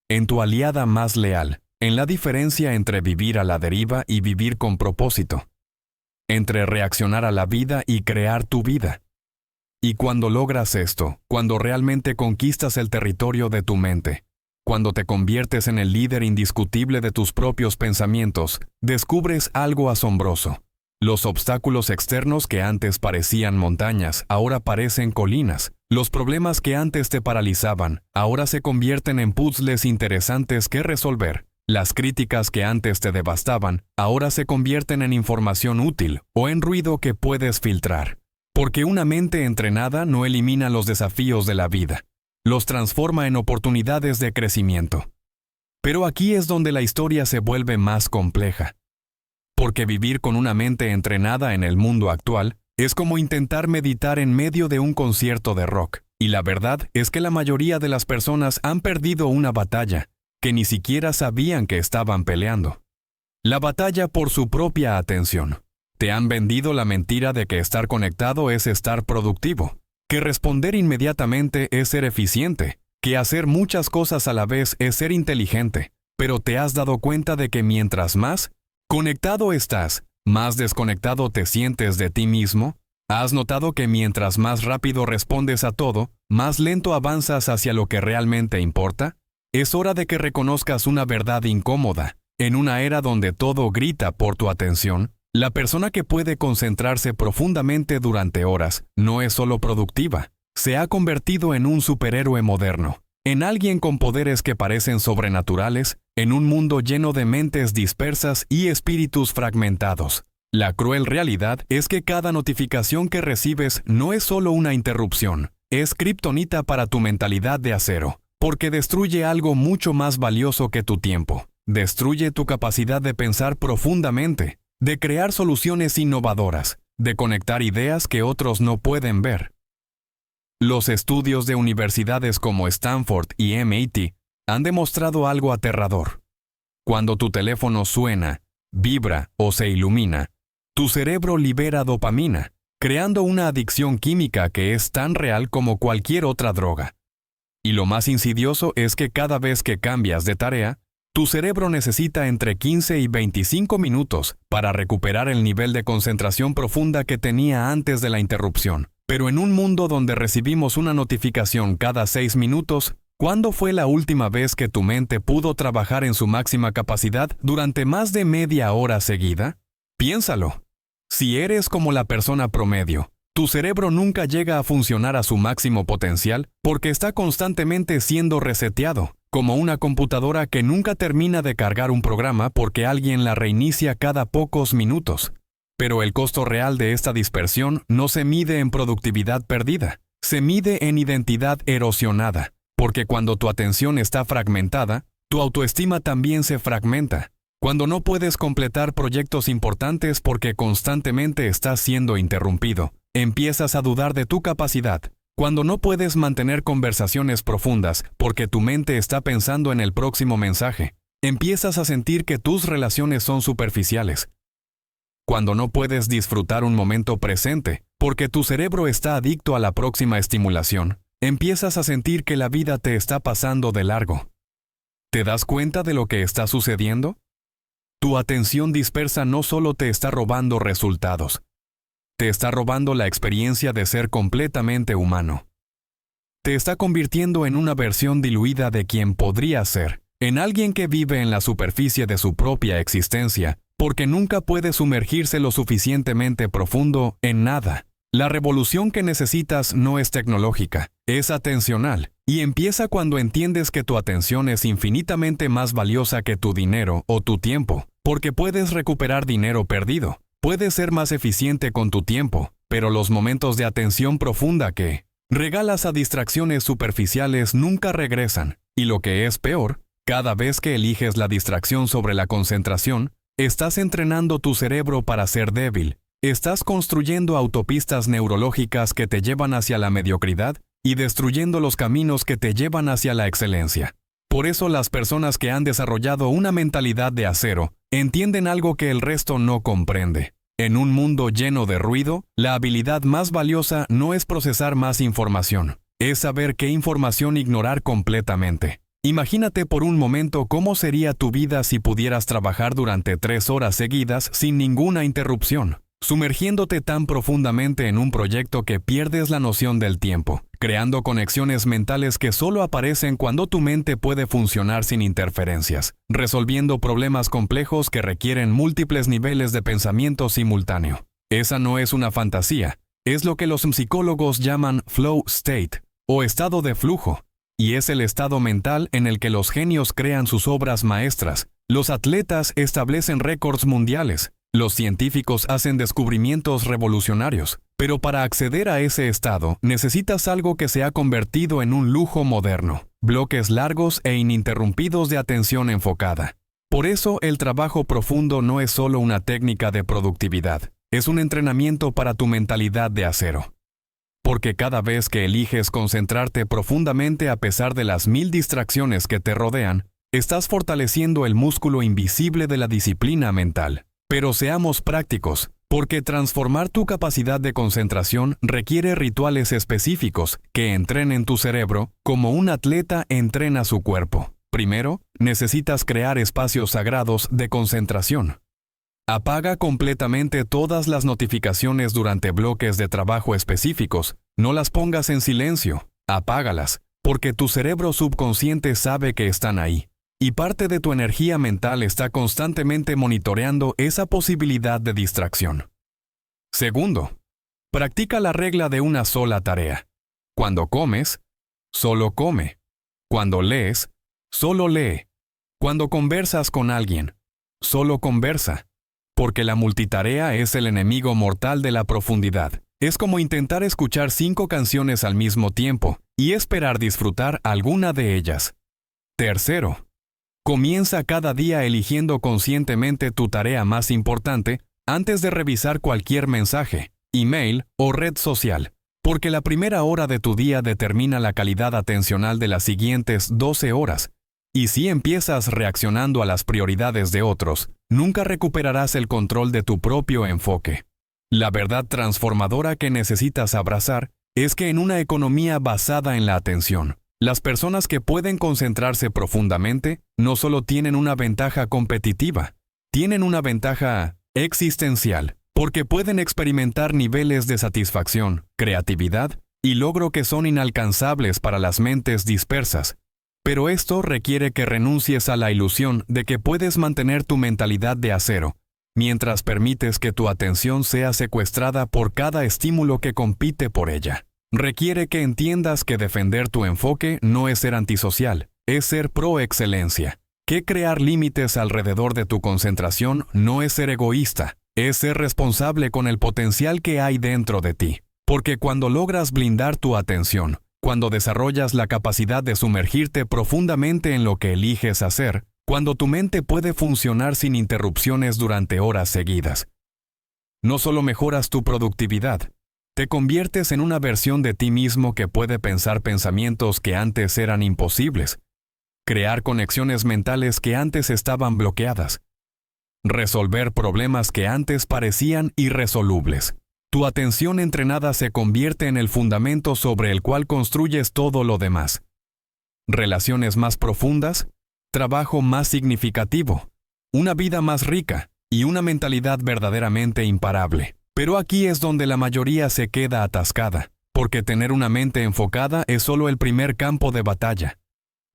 en tu aliada más leal, en la diferencia entre vivir a la deriva y vivir con propósito. Entre reaccionar a la vida y crear tu vida. Y cuando logras esto, cuando realmente conquistas el territorio de tu mente, cuando te conviertes en el líder indiscutible de tus propios pensamientos, descubres algo asombroso. Los obstáculos externos que antes parecían montañas, ahora parecen colinas. Los problemas que antes te paralizaban, ahora se convierten en puzzles interesantes que resolver. Las críticas que antes te devastaban, ahora se convierten en información útil o en ruido que puedes filtrar. Porque una mente entrenada no elimina los desafíos de la vida, los transforma en oportunidades de crecimiento. Pero aquí es donde la historia se vuelve más compleja. Porque vivir con una mente entrenada en el mundo actual es como intentar meditar en medio de un concierto de rock. Y la verdad es que la mayoría de las personas han perdido una batalla que ni siquiera sabían que estaban peleando. La batalla por su propia atención. Te han vendido la mentira de que estar conectado es estar productivo, que responder inmediatamente es ser eficiente, que hacer muchas cosas a la vez es ser inteligente, pero te has dado cuenta de que mientras más conectado estás, más desconectado te sientes de ti mismo. ¿Has notado que mientras más rápido respondes a todo, más lento avanzas hacia lo que realmente importa? Es hora de que reconozcas una verdad incómoda. En una era donde todo grita por tu atención, la persona que puede concentrarse profundamente durante horas no es solo productiva, se ha convertido en un superhéroe moderno, en alguien con poderes que parecen sobrenaturales, en un mundo lleno de mentes dispersas y espíritus fragmentados. La cruel realidad es que cada notificación que recibes no es solo una interrupción, es kriptonita para tu mentalidad de acero, porque destruye algo mucho más valioso que tu tiempo. Destruye tu capacidad de pensar profundamente, de crear soluciones innovadoras, de conectar ideas que otros no pueden ver. Los estudios de universidades como Stanford y MIT han demostrado algo aterrador. Cuando tu teléfono suena, vibra o se ilumina, tu cerebro libera dopamina, creando una adicción química que es tan real como cualquier otra droga. Y lo más insidioso es que cada vez que cambias de tarea, tu cerebro necesita entre 15 y 25 minutos para recuperar el nivel de concentración profunda que tenía antes de la interrupción. Pero en un mundo donde recibimos una notificación cada 6 minutos, ¿cuándo fue la última vez que tu mente pudo trabajar en su máxima capacidad durante más de media hora seguida? Piénsalo. Si eres como la persona promedio, tu cerebro nunca llega a funcionar a su máximo potencial porque está constantemente siendo reseteado, como una computadora que nunca termina de cargar un programa porque alguien la reinicia cada pocos minutos. Pero el costo real de esta dispersión no se mide en productividad perdida, se mide en identidad erosionada, porque cuando tu atención está fragmentada, tu autoestima también se fragmenta. Cuando no puedes completar proyectos importantes porque constantemente estás siendo interrumpido, empiezas a dudar de tu capacidad. Cuando no puedes mantener conversaciones profundas porque tu mente está pensando en el próximo mensaje, empiezas a sentir que tus relaciones son superficiales. Cuando no puedes disfrutar un momento presente porque tu cerebro está adicto a la próxima estimulación, empiezas a sentir que la vida te está pasando de largo. ¿Te das cuenta de lo que está sucediendo? Tu atención dispersa no solo te está robando resultados, te está robando la experiencia de ser completamente humano. Te está convirtiendo en una versión diluida de quien podría ser, en alguien que vive en la superficie de su propia existencia, porque nunca puede sumergirse lo suficientemente profundo en nada. La revolución que necesitas no es tecnológica, es atencional, y empieza cuando entiendes que tu atención es infinitamente más valiosa que tu dinero o tu tiempo, porque puedes recuperar dinero perdido, puedes ser más eficiente con tu tiempo, pero los momentos de atención profunda que regalas a distracciones superficiales nunca regresan, y lo que es peor, cada vez que eliges la distracción sobre la concentración, estás entrenando tu cerebro para ser débil. Estás construyendo autopistas neurológicas que te llevan hacia la mediocridad y destruyendo los caminos que te llevan hacia la excelencia. Por eso las personas que han desarrollado una mentalidad de acero entienden algo que el resto no comprende. En un mundo lleno de ruido, la habilidad más valiosa no es procesar más información, es saber qué información ignorar completamente. Imagínate por un momento cómo sería tu vida si pudieras trabajar durante 3 horas seguidas sin ninguna interrupción, sumergiéndote tan profundamente en un proyecto que pierdes la noción del tiempo, creando conexiones mentales que solo aparecen cuando tu mente puede funcionar sin interferencias, resolviendo problemas complejos que requieren múltiples niveles de pensamiento simultáneo. Esa no es una fantasía, es lo que los psicólogos llaman flow state, o estado de flujo, y es el estado mental en el que los genios crean sus obras maestras, los atletas establecen récords mundiales, los científicos hacen descubrimientos revolucionarios, pero para acceder a ese estado necesitas algo que se ha convertido en un lujo moderno, bloques largos e ininterrumpidos de atención enfocada. Por eso el trabajo profundo no es solo una técnica de productividad, es un entrenamiento para tu mentalidad de acero. Porque cada vez que eliges concentrarte profundamente a pesar de las 1000 distracciones que te rodean, Estás fortaleciendo el músculo invisible de la disciplina mental. Pero seamos prácticos, porque transformar tu capacidad de concentración requiere rituales específicos que entrenen tu cerebro como un atleta entrena su cuerpo. Primero, necesitas crear espacios sagrados de concentración. Apaga completamente todas las notificaciones durante bloques de trabajo específicos. No las pongas en silencio, apágalas, porque tu cerebro subconsciente sabe que están ahí. Y parte de tu energía mental está constantemente monitoreando esa posibilidad de distracción. Segundo, practica la regla de una sola tarea. Cuando comes, solo come. Cuando lees, solo lee. Cuando conversas con alguien, solo conversa. Porque la multitarea es el enemigo mortal de la profundidad. Es como intentar escuchar 5 canciones al mismo tiempo y esperar disfrutar alguna de ellas. Tercero, comienza cada día eligiendo conscientemente tu tarea más importante antes de revisar cualquier mensaje, email o red social, porque la primera hora de tu día determina la calidad atencional de las siguientes 12 horas. Y si empiezas reaccionando a las prioridades de otros, nunca recuperarás el control de tu propio enfoque. La verdad transformadora que necesitas abrazar es que en una economía basada en la atención, las personas que pueden concentrarse profundamente no solo tienen una ventaja competitiva, tienen una ventaja existencial, porque pueden experimentar niveles de satisfacción, creatividad y logro que son inalcanzables para las mentes dispersas. Pero esto requiere que renuncies a la ilusión de que puedes mantener tu mentalidad de acero, mientras permites que tu atención sea secuestrada por cada estímulo que compite por ella. Requiere que entiendas que defender tu enfoque no es ser antisocial, es ser pro excelencia. Que crear límites alrededor de tu concentración no es ser egoísta, es ser responsable con el potencial que hay dentro de ti. Porque cuando logras blindar tu atención, cuando desarrollas la capacidad de sumergirte profundamente en lo que eliges hacer, cuando tu mente puede funcionar sin interrupciones durante horas seguidas, no solo mejoras tu productividad, te conviertes en una versión de ti mismo que puede pensar pensamientos que antes eran imposibles, crear conexiones mentales que antes estaban bloqueadas, resolver problemas que antes parecían irresolubles. Tu atención entrenada se convierte en el fundamento sobre el cual construyes todo lo demás. Relaciones más profundas, trabajo más significativo, una vida más rica y una mentalidad verdaderamente imparable. Pero aquí es donde la mayoría se queda atascada, porque tener una mente enfocada es solo el primer campo de batalla.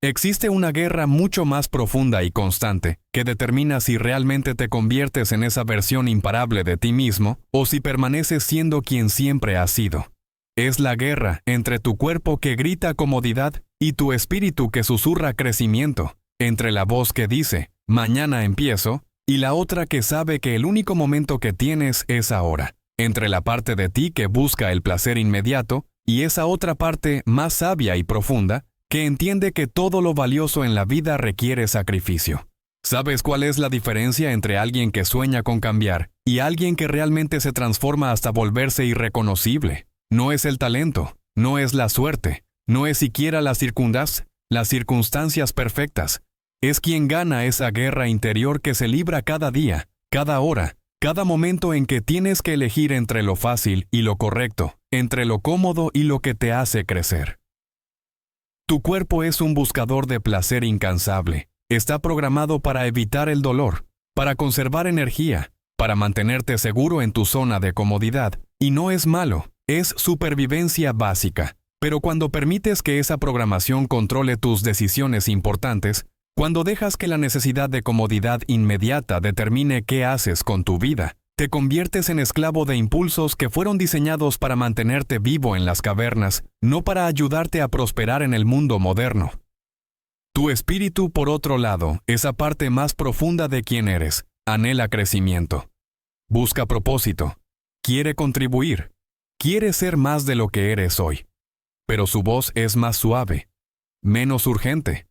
Existe una guerra mucho más profunda y constante que determina si realmente te conviertes en esa versión imparable de ti mismo o si permaneces siendo quien siempre has sido. Es la guerra entre tu cuerpo que grita comodidad y tu espíritu que susurra crecimiento, entre la voz que dice, mañana empiezo, y la otra que sabe que el único momento que tienes es ahora, entre la parte de ti que busca el placer inmediato y esa otra parte más sabia y profunda que entiende que todo lo valioso en la vida requiere sacrificio. ¿Sabes cuál es la diferencia entre alguien que sueña con cambiar y alguien que realmente se transforma hasta volverse irreconocible? No es el talento, no es la suerte, no es siquiera las circunstancias perfectas. Es quien gana esa guerra interior que se libra cada día, cada hora, cada momento en que tienes que elegir entre lo fácil y lo correcto, entre lo cómodo y lo que te hace crecer. Tu cuerpo es un buscador de placer incansable. Está programado para evitar el dolor, para conservar energía, para mantenerte seguro en tu zona de comodidad. Y no es malo, es supervivencia básica. Pero cuando permites que esa programación controle tus decisiones importantes, cuando dejas que la necesidad de comodidad inmediata determine qué haces con tu vida, te conviertes en esclavo de impulsos que fueron diseñados para mantenerte vivo en las cavernas, no para ayudarte a prosperar en el mundo moderno. Tu espíritu, por otro lado, esa parte más profunda de quién eres, anhela crecimiento. Busca propósito. Quiere contribuir. Quiere ser más de lo que eres hoy. Pero su voz es más suave, menos urgente,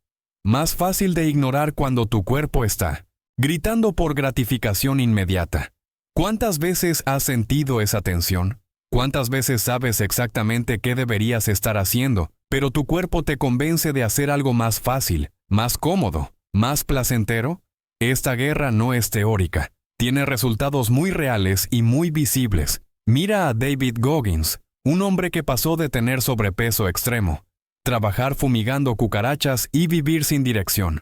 más fácil de ignorar cuando tu cuerpo está gritando por gratificación inmediata. ¿Cuántas veces has sentido esa tensión? ¿Cuántas veces sabes exactamente qué deberías estar haciendo, pero tu cuerpo te convence de hacer algo más fácil, más cómodo, ¿Más placentero? Esta guerra no es teórica. Tiene resultados muy reales y muy visibles. Mira a David Goggins, un hombre que pasó de tener sobrepeso extremo, trabajar fumigando cucarachas y vivir sin dirección,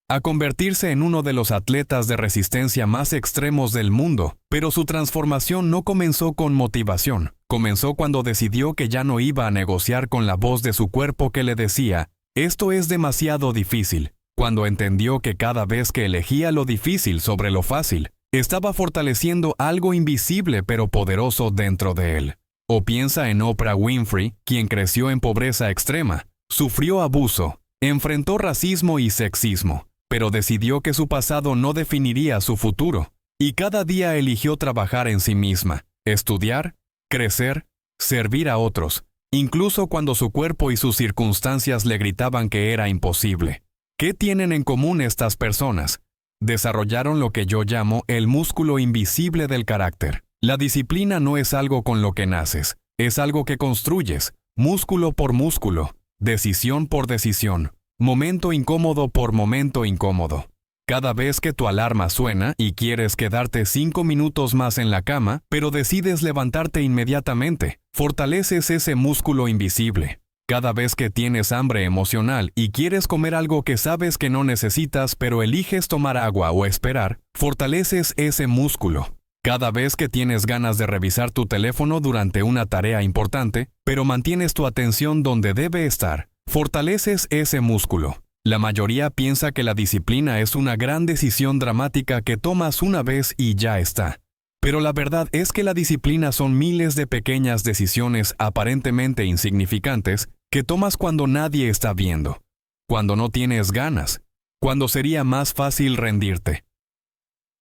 a convertirse en uno de los atletas de resistencia más extremos del mundo. Pero su transformación no comenzó con motivación. Comenzó cuando decidió que ya no iba a negociar con la voz de su cuerpo que le decía, «Esto es demasiado difícil». Cuando entendió que cada vez que elegía lo difícil sobre lo fácil, estaba fortaleciendo algo invisible pero poderoso dentro de él. O piensa en Oprah Winfrey, quien creció en pobreza extrema, sufrió abuso, enfrentó racismo y sexismo, pero decidió que su pasado no definiría su futuro, y cada día eligió trabajar en sí misma, estudiar, crecer, servir a otros, incluso cuando su cuerpo y sus circunstancias le gritaban que era imposible. ¿Qué tienen en común estas personas? Desarrollaron lo que yo llamo el músculo invisible del carácter. La disciplina no es algo con lo que naces, es algo que construyes, músculo por músculo, decisión por decisión, momento incómodo por momento incómodo. Cada vez que tu alarma suena y quieres quedarte 5 minutos más en la cama, pero decides levantarte inmediatamente, fortaleces ese músculo invisible. Cada vez que tienes hambre emocional y quieres comer algo que sabes que no necesitas, pero eliges tomar agua o esperar, fortaleces ese músculo. Cada vez que tienes ganas de revisar tu teléfono durante una tarea importante, pero mantienes tu atención donde debe estar, fortaleces ese músculo. La mayoría piensa que la disciplina es una gran decisión dramática que tomas una vez y ya está. Pero la verdad es que la disciplina son miles de pequeñas decisiones aparentemente insignificantes que tomas cuando nadie está viendo, cuando no tienes ganas, cuando sería más fácil rendirte.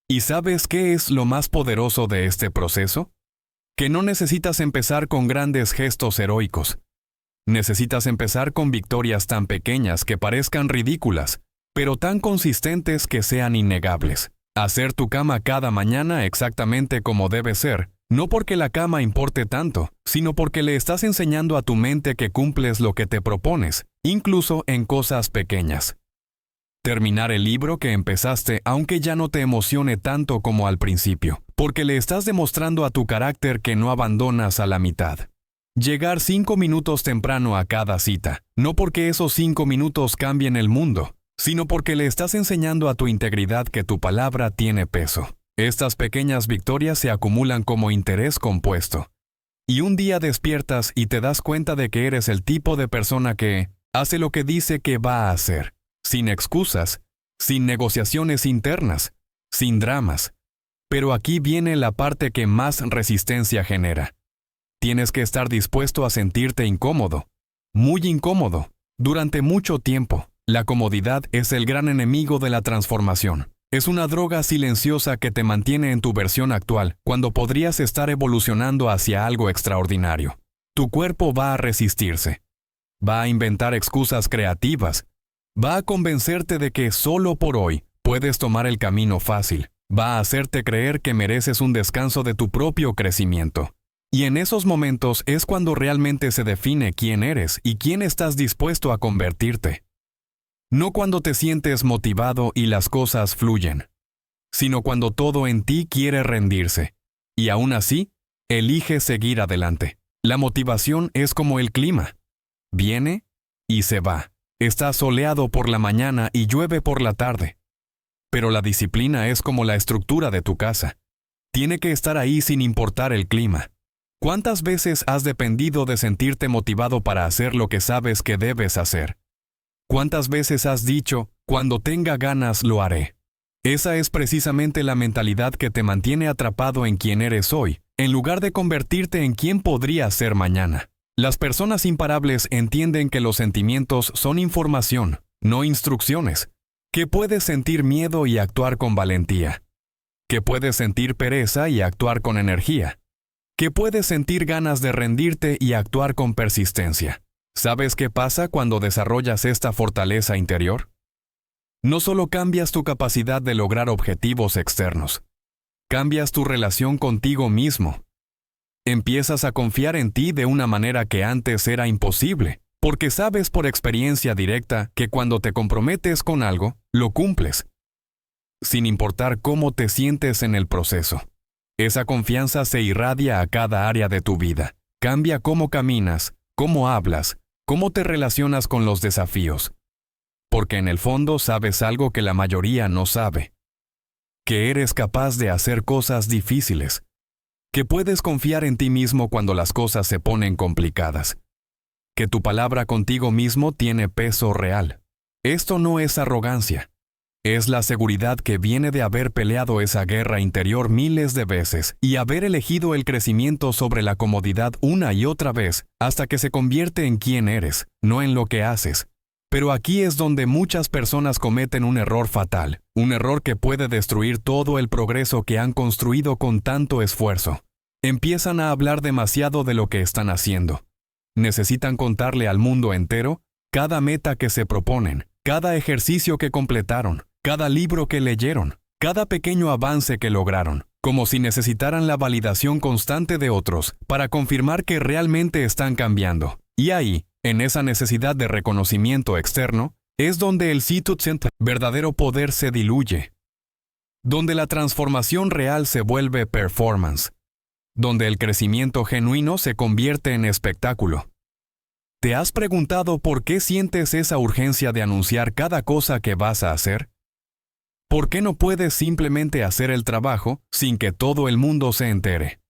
¿Y sabes qué es lo más poderoso de este proceso? Que no necesitas empezar con grandes gestos heroicos. Necesitas empezar con victorias tan pequeñas que parezcan ridículas, pero tan consistentes que sean innegables. Hacer tu cama cada mañana exactamente como debe ser, no porque la cama importe tanto, sino porque le estás enseñando a tu mente que cumples lo que te propones, incluso en cosas pequeñas. Terminar el libro que empezaste aunque ya no te emocione tanto como al principio, porque le estás demostrando a tu carácter que no abandonas a la mitad. Llegar 5 minutos temprano a cada cita, no porque esos 5 minutos cambien el mundo, sino porque le estás enseñando a tu integridad que tu palabra tiene peso. Estas pequeñas victorias se acumulan como interés compuesto. Y un día despiertas y te das cuenta de que eres el tipo de persona que hace lo que dice que va a hacer, sin excusas, sin negociaciones internas, sin dramas. Pero aquí viene la parte que más resistencia genera. Tienes que estar dispuesto a sentirte incómodo, muy incómodo, durante mucho tiempo. La comodidad es el gran enemigo de la transformación. Es una droga silenciosa que te mantiene en tu versión actual, cuando podrías estar evolucionando hacia algo extraordinario. Tu cuerpo va a resistirse. Va a inventar excusas creativas. Va a convencerte de que solo por hoy puedes tomar el camino fácil. Va a hacerte creer que mereces un descanso de tu propio crecimiento. Y en esos momentos es cuando realmente se define quién eres y quién estás dispuesto a convertirte. No cuando te sientes motivado y las cosas fluyen, sino cuando todo en ti quiere rendirse. Y aún así, elige seguir adelante. La motivación es como el clima. Viene y se va. Está soleado por la mañana y llueve por la tarde. Pero la disciplina es como la estructura de tu casa. Tiene que estar ahí sin importar el clima. ¿Cuántas veces has dependido de sentirte motivado para hacer lo que sabes que debes hacer? ¿Cuántas veces has dicho, cuando tenga ganas lo haré? Esa es precisamente la mentalidad que te mantiene atrapado en quien eres hoy, en lugar de convertirte en quien podrías ser mañana. Las personas imparables entienden que los sentimientos son información, no instrucciones, que puedes sentir miedo y actuar con valentía, que puedes sentir pereza y actuar con energía, que puedes sentir ganas de rendirte y actuar con persistencia. ¿Sabes qué pasa cuando desarrollas esta fortaleza interior? No solo cambias tu capacidad de lograr objetivos externos, cambias tu relación contigo mismo. Empiezas a confiar en ti de una manera que antes era imposible, Porque sabes por experiencia directa que cuando te comprometes con algo, lo cumples, sin importar cómo te sientes en el proceso. Esa confianza se irradia a cada área de tu vida. Cambia cómo caminas, cómo hablas, cómo te relacionas con los desafíos. Porque en el fondo sabes algo que la mayoría no sabe. Que eres capaz de hacer cosas difíciles. Que puedes confiar en ti mismo cuando las cosas se ponen complicadas. Que tu palabra contigo mismo tiene peso real. Esto no es arrogancia. Es la seguridad que viene de haber peleado esa guerra interior miles de veces y haber elegido el crecimiento sobre la comodidad una y otra vez hasta que se convierte en quien eres, no en lo que haces. Pero aquí es donde muchas personas cometen un error fatal, un error que puede destruir todo el progreso que han construido con tanto esfuerzo. Empiezan a hablar demasiado de lo que están haciendo. Necesitan contarle al mundo entero cada meta que se proponen, cada ejercicio que completaron, cada libro que leyeron, cada pequeño avance que lograron, como si necesitaran la validación constante de otros para confirmar que realmente están cambiando. Y ahí, en esa necesidad de reconocimiento externo, es donde el verdadero poder se diluye, donde la transformación real se vuelve performance, donde el crecimiento genuino se convierte en espectáculo. ¿Te has preguntado por qué sientes esa urgencia de anunciar cada cosa que vas a hacer? ¿Por qué no puedes simplemente hacer el trabajo sin que todo el mundo se entere?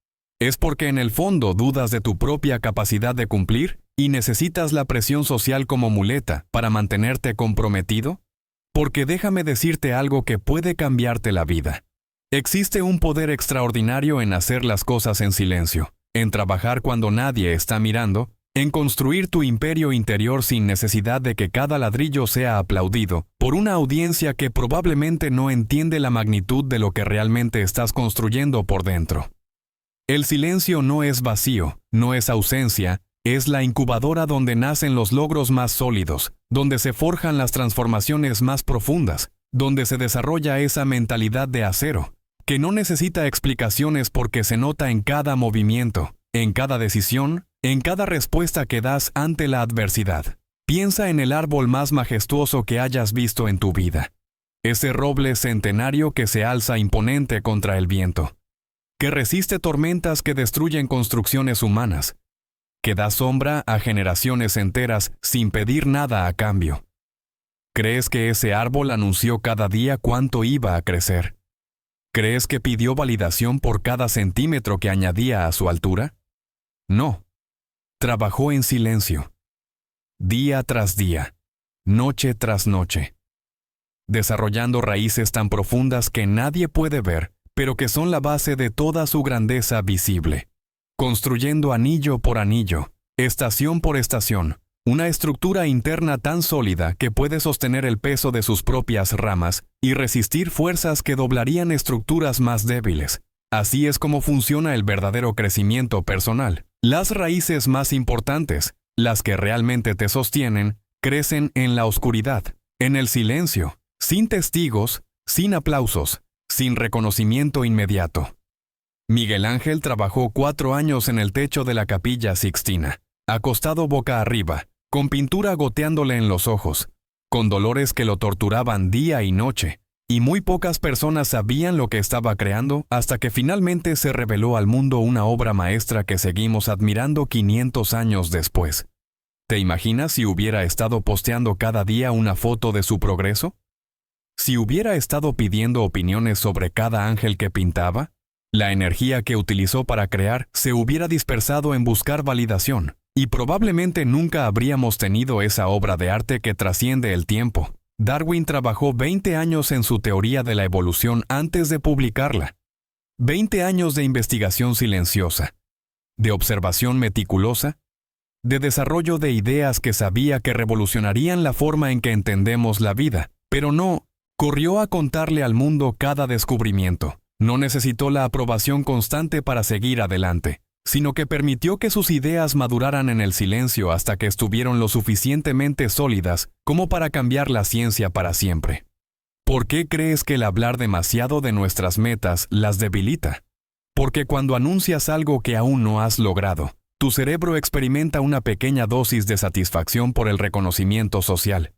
¿Es porque en el fondo dudas de tu propia capacidad de cumplir y necesitas la presión social como muleta para mantenerte comprometido? Porque déjame decirte algo que puede cambiarte la vida. Existe un poder extraordinario en hacer las cosas en silencio, en trabajar cuando nadie está mirando, en construir tu imperio interior sin necesidad de que cada ladrillo sea aplaudido por una audiencia que probablemente no entiende la magnitud de lo que realmente estás construyendo por dentro. El silencio no es vacío, no es ausencia, es la incubadora donde nacen los logros más sólidos, donde se forjan las transformaciones más profundas, donde se desarrolla esa mentalidad de acero, que no necesita explicaciones porque se nota en cada movimiento, en cada decisión, en cada respuesta que das ante la adversidad. Piensa en el árbol más majestuoso que hayas visto en tu vida. Ese roble centenario que se alza imponente contra el viento, que resiste tormentas que destruyen construcciones humanas, que da sombra a generaciones enteras sin pedir nada a cambio. ¿Crees que ese árbol anunció cada día cuánto iba a crecer? ¿Crees que pidió validación por cada centímetro que añadía a su altura? No. Trabajó en silencio, día tras día, noche tras noche, desarrollando raíces tan profundas que nadie puede ver, pero que son la base de toda su grandeza visible, construyendo anillo por anillo, estación por estación, una estructura interna tan sólida que puede sostener el peso de sus propias ramas y resistir fuerzas que doblarían estructuras más débiles. Así es como funciona el verdadero crecimiento personal. Las raíces más importantes, las que realmente te sostienen, crecen en la oscuridad, en el silencio, sin testigos, sin aplausos, sin reconocimiento inmediato. Miguel Ángel trabajó 4 años en el techo de la Capilla Sixtina, acostado boca arriba, con pintura goteándole en los ojos, con dolores que lo torturaban día y noche, y muy pocas personas sabían lo que estaba creando hasta que finalmente se reveló al mundo una obra maestra que seguimos admirando 500 años después. ¿Te imaginas si hubiera estado posteando cada día una foto de su progreso? ¿Si hubiera estado pidiendo opiniones sobre cada ángel que pintaba? La energía que utilizó para crear se hubiera dispersado en buscar validación, y probablemente nunca habríamos tenido esa obra de arte que trasciende el tiempo. Darwin trabajó 20 años en su teoría de la evolución antes de publicarla. 20 años de investigación silenciosa, de observación meticulosa, de desarrollo de ideas que sabía que revolucionarían la forma en que entendemos la vida, pero no corrió a contarle al mundo cada descubrimiento. No necesitó la aprobación constante para seguir adelante, sino que permitió que sus ideas maduraran en el silencio hasta que estuvieron lo suficientemente sólidas como para cambiar la ciencia para siempre. ¿Por qué crees que el hablar demasiado de nuestras metas las debilita? Porque cuando anuncias algo que aún no has logrado, tu cerebro experimenta una pequeña dosis de satisfacción por el reconocimiento social,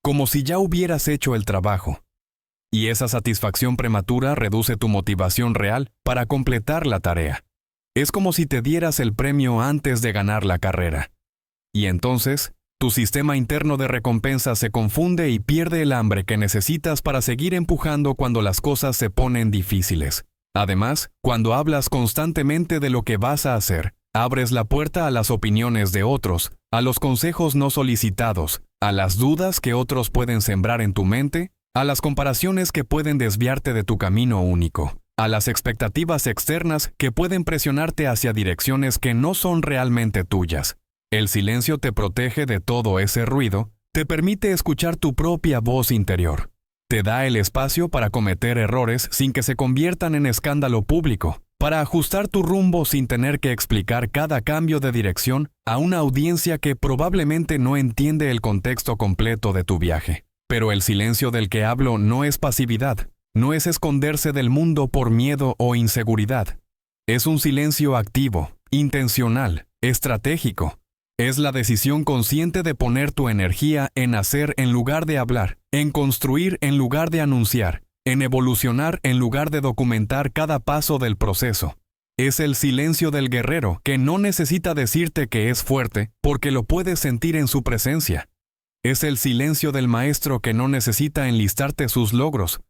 como si ya hubieras hecho el trabajo. Y esa satisfacción prematura reduce tu motivación real para completar la tarea. Es como si te dieras el premio antes de ganar la carrera. Y entonces, tu sistema interno de recompensa se confunde y pierde el hambre que necesitas para seguir empujando cuando las cosas se ponen difíciles. Además, cuando hablas constantemente de lo que vas a hacer, abres la puerta a las opiniones de otros, a los consejos no solicitados, a las dudas que otros pueden sembrar en tu mente, a las comparaciones que pueden desviarte de tu camino único, a las expectativas externas que pueden presionarte hacia direcciones que no son realmente tuyas. El silencio te protege de todo ese ruido, te permite escuchar tu propia voz interior. Te da el espacio para cometer errores sin que se conviertan en escándalo público, para ajustar tu rumbo sin tener que explicar cada cambio de dirección a una audiencia que probablemente no entiende el contexto completo de tu viaje. Pero el silencio del que hablo no es pasividad, no es esconderse del mundo por miedo o inseguridad. Es un silencio activo, intencional, estratégico. Es la decisión consciente de poner tu energía en hacer en lugar de hablar, en construir en lugar de anunciar, en evolucionar en lugar de documentar cada paso del proceso. Es el silencio del guerrero que no necesita decirte que es fuerte porque lo puedes sentir en su presencia. Es el silencio del maestro que no necesita enlistarte sus logros,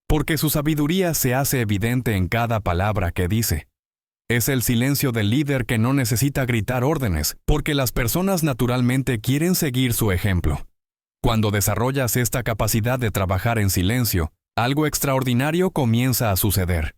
porque su sabiduría se hace evidente en cada palabra que dice. Es el silencio del líder que no necesita gritar órdenes, porque las personas naturalmente quieren seguir su ejemplo. Cuando desarrollas esta capacidad de trabajar en silencio, algo extraordinario comienza a suceder.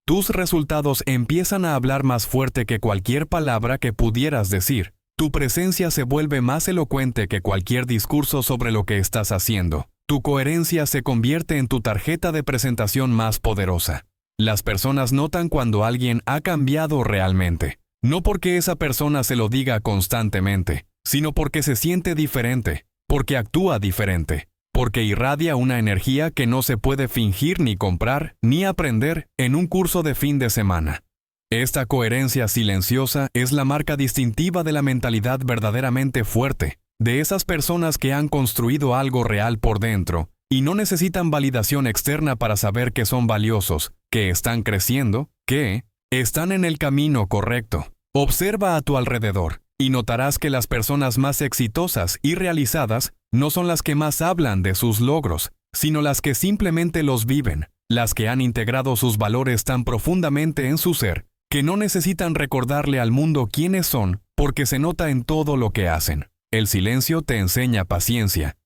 Tus resultados empiezan a hablar más fuerte que cualquier palabra que pudieras decir. Tu presencia se vuelve más elocuente que cualquier discurso sobre lo que estás haciendo. Tu coherencia se convierte en tu tarjeta de presentación más poderosa. Las personas notan cuando alguien ha cambiado realmente, no porque esa persona se lo diga constantemente, sino porque se siente diferente, porque actúa diferente, porque irradia una energía que no se puede fingir ni comprar, ni aprender en un curso de fin de semana. Esta coherencia silenciosa es la marca distintiva de la mentalidad verdaderamente fuerte, de esas personas que han construido algo real por dentro y no necesitan validación externa para saber que son valiosos, que están creciendo, que están en el camino correcto. Observa a tu alrededor y notarás que las personas más exitosas y realizadas no son las que más hablan de sus logros, sino las que simplemente los viven, las que han integrado sus valores tan profundamente en su ser, que no necesitan recordarle al mundo quiénes son, porque se nota en todo lo que hacen. El silencio te enseña paciencia.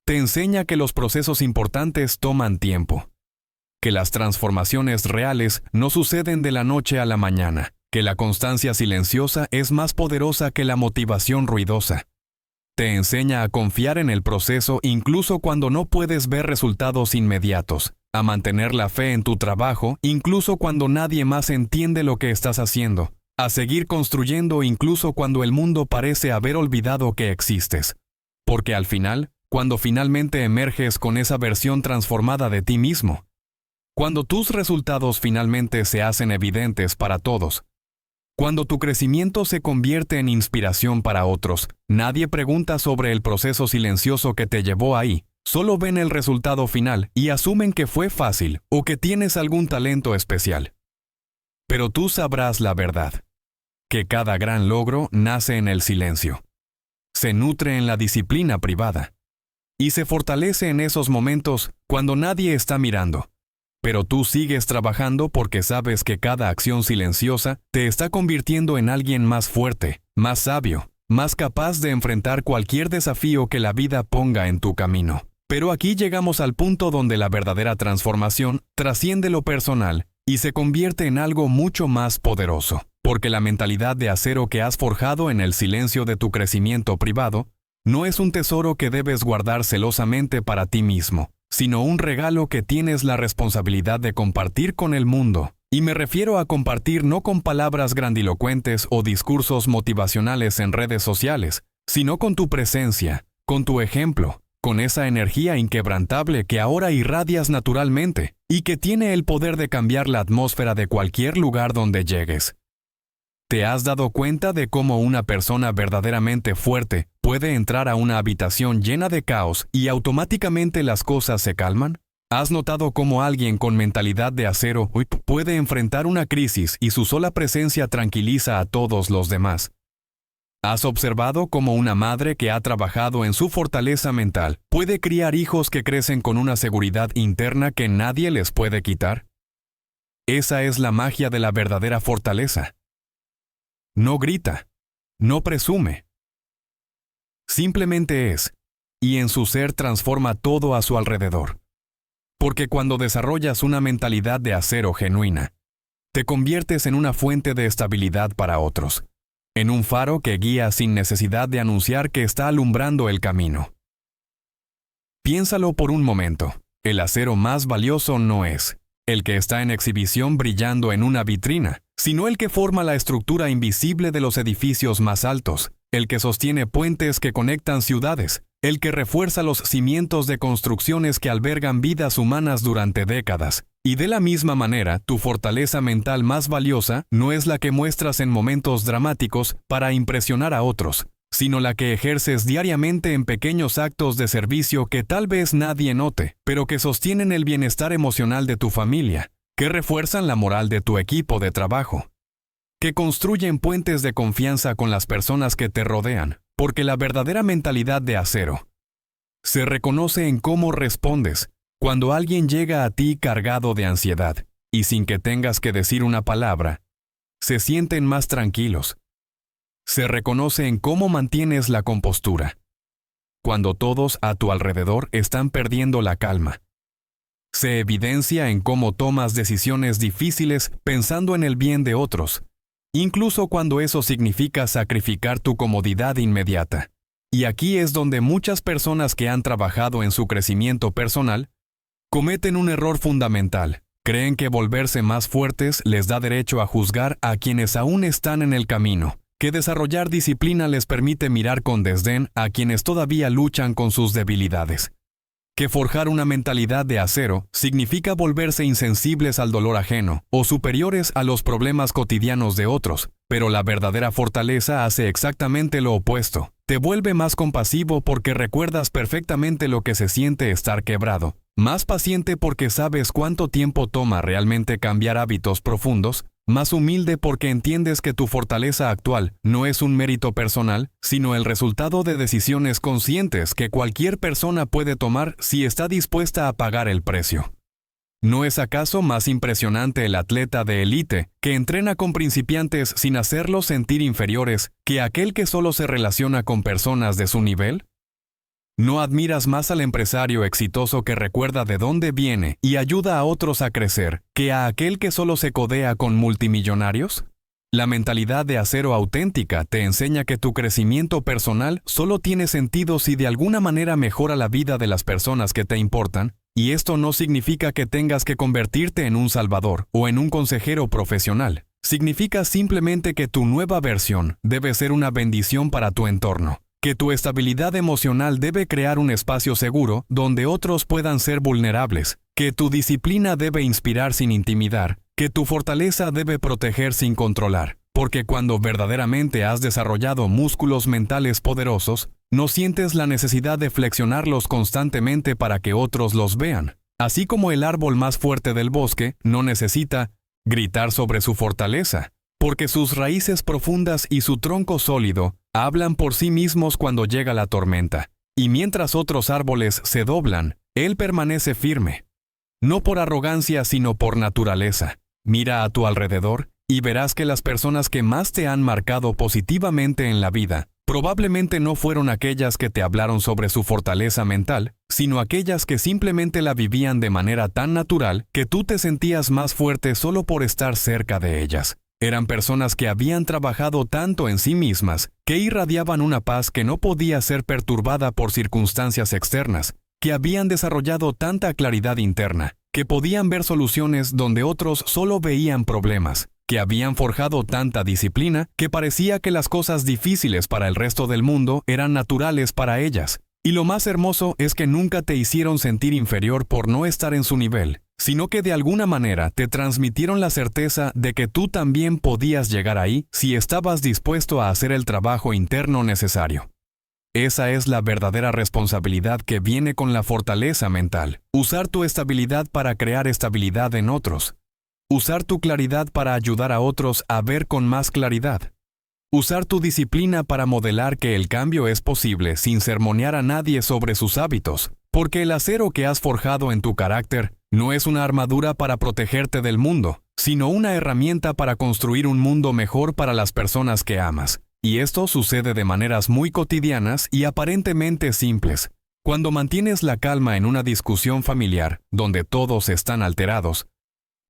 Te enseña que los procesos importantes toman tiempo, que las transformaciones reales no suceden de la noche a la mañana, que la constancia silenciosa es más poderosa que la motivación ruidosa. Te enseña a confiar en el proceso incluso cuando no puedes ver resultados inmediatos, a mantener la fe en tu trabajo incluso cuando nadie más entiende lo que estás haciendo, a seguir construyendo incluso cuando el mundo parece haber olvidado que existes. Porque al final, cuando finalmente emerges con esa versión transformada de ti mismo, cuando tus resultados finalmente se hacen evidentes para todos, cuando tu crecimiento se convierte en inspiración para otros, nadie pregunta sobre el proceso silencioso que te llevó ahí. Solo ven el resultado final y asumen que fue fácil o que tienes algún talento especial. Pero tú sabrás la verdad, que cada gran logro nace en el silencio. Se nutre en la disciplina privada. Y se fortalece en esos momentos cuando nadie está mirando. Pero tú sigues trabajando porque sabes que cada acción silenciosa te está convirtiendo en alguien más fuerte, más sabio, más capaz de enfrentar cualquier desafío que la vida ponga en tu camino. Pero aquí llegamos al punto donde la verdadera transformación trasciende lo personal y se convierte en algo mucho más poderoso, porque la mentalidad de acero que has forjado en el silencio de tu crecimiento privado no es un tesoro que debes guardar celosamente para ti mismo, sino un regalo que tienes la responsabilidad de compartir con el mundo. Y me refiero a compartir no con palabras grandilocuentes o discursos motivacionales en redes sociales, sino con tu presencia, con tu ejemplo, con esa energía inquebrantable que ahora irradias naturalmente y que tiene el poder de cambiar la atmósfera de cualquier lugar donde llegues. ¿Te has dado cuenta de cómo una persona verdaderamente fuerte puede entrar a una habitación llena de caos y automáticamente las cosas se calman? ¿Has notado cómo alguien con mentalidad de acero puede enfrentar una crisis y su sola presencia tranquiliza a todos los demás? ¿Has observado cómo una madre que ha trabajado en su fortaleza mental puede criar hijos que crecen con una seguridad interna que nadie les puede quitar? Esa es la magia de la verdadera fortaleza. No grita, no presume. Simplemente es, y en su ser transforma todo a su alrededor. Porque cuando desarrollas una mentalidad de acero genuina, te conviertes en una fuente de estabilidad para otros, en un faro que guía sin necesidad de anunciar que está alumbrando el camino. Piénsalo por un momento, el acero más valioso no es el que está en exhibición brillando en una vitrina, sino el que forma la estructura invisible de los edificios más altos, el que sostiene puentes que conectan ciudades, el que refuerza los cimientos de construcciones que albergan vidas humanas durante décadas. Y de la misma manera, tu fortaleza mental más valiosa no es la que muestras en momentos dramáticos para impresionar a otros, sino la que ejerces diariamente en pequeños actos de servicio que tal vez nadie note, pero que sostienen el bienestar emocional de tu familia, que refuerzan la moral de tu equipo de trabajo, que construyen puentes de confianza con las personas que te rodean, porque la verdadera mentalidad de acero se reconoce en cómo respondes cuando alguien llega a ti cargado de ansiedad, y sin que tengas que decir una palabra, se sienten más tranquilos. Se reconoce en cómo mantienes la compostura, cuando todos a tu alrededor están perdiendo la calma. Se evidencia en cómo tomas decisiones difíciles pensando en el bien de otros, incluso cuando eso significa sacrificar tu comodidad inmediata. Y aquí es donde muchas personas que han trabajado en su crecimiento personal cometen un error fundamental. Creen que volverse más fuertes les da derecho a juzgar a quienes aún están en el camino, que desarrollar disciplina les permite mirar con desdén a quienes todavía luchan con sus debilidades, que forjar una mentalidad de acero significa volverse insensibles al dolor ajeno o superiores a los problemas cotidianos de otros, pero la verdadera fortaleza hace exactamente lo opuesto. Te vuelve más compasivo porque recuerdas perfectamente lo que se siente estar quebrado, más paciente porque sabes cuánto tiempo toma realmente cambiar hábitos profundos, más humilde porque entiendes que tu fortaleza actual no es un mérito personal, sino el resultado de decisiones conscientes que cualquier persona puede tomar si está dispuesta a pagar el precio. ¿No es acaso más impresionante el atleta de élite que entrena con principiantes sin hacerlos sentir inferiores que aquel que solo se relaciona con personas de su nivel? ¿No admiras más al empresario exitoso que recuerda de dónde viene y ayuda a otros a crecer que a aquel que solo se codea con multimillonarios? La mentalidad de acero auténtica te enseña que tu crecimiento personal solo tiene sentido si de alguna manera mejora la vida de las personas que te importan, y esto no significa que tengas que convertirte en un salvador o en un consejero profesional. Significa simplemente que tu nueva versión debe ser una bendición para tu entorno, que tu estabilidad emocional debe crear un espacio seguro donde otros puedan ser vulnerables, que tu disciplina debe inspirar sin intimidar, que tu fortaleza debe proteger sin controlar, porque cuando verdaderamente has desarrollado músculos mentales poderosos, no sientes la necesidad de flexionarlos constantemente para que otros los vean. Así como el árbol más fuerte del bosque no necesita gritar sobre su fortaleza, porque sus raíces profundas y su tronco sólido hablan por sí mismos cuando llega la tormenta. Y mientras otros árboles se doblan, él permanece firme. No por arrogancia, sino por naturaleza. Mira a tu alrededor y verás que las personas que más te han marcado positivamente en la vida probablemente no fueron aquellas que te hablaron sobre su fortaleza mental, sino aquellas que simplemente la vivían de manera tan natural que tú te sentías más fuerte solo por estar cerca de ellas. Eran personas que habían trabajado tanto en sí mismas, que irradiaban una paz que no podía ser perturbada por circunstancias externas, que habían desarrollado tanta claridad interna, que podían ver soluciones donde otros solo veían problemas, que habían forjado tanta disciplina que parecía que las cosas difíciles para el resto del mundo eran naturales para ellas. Y lo más hermoso es que nunca te hicieron sentir inferior por no estar en su nivel, sino que de alguna manera te transmitieron la certeza de que tú también podías llegar ahí si estabas dispuesto a hacer el trabajo interno necesario. Esa es la verdadera responsabilidad que viene con la fortaleza mental. Usar tu estabilidad para crear estabilidad en otros. Usar tu claridad para ayudar a otros a ver con más claridad. Usar tu disciplina para modelar que el cambio es posible sin sermonear a nadie sobre sus hábitos, porque el acero que has forjado en tu carácter no es una armadura para protegerte del mundo, sino una herramienta para construir un mundo mejor para las personas que amas. Y esto sucede de maneras muy cotidianas y aparentemente simples. Cuando mantienes la calma en una discusión familiar, donde todos están alterados.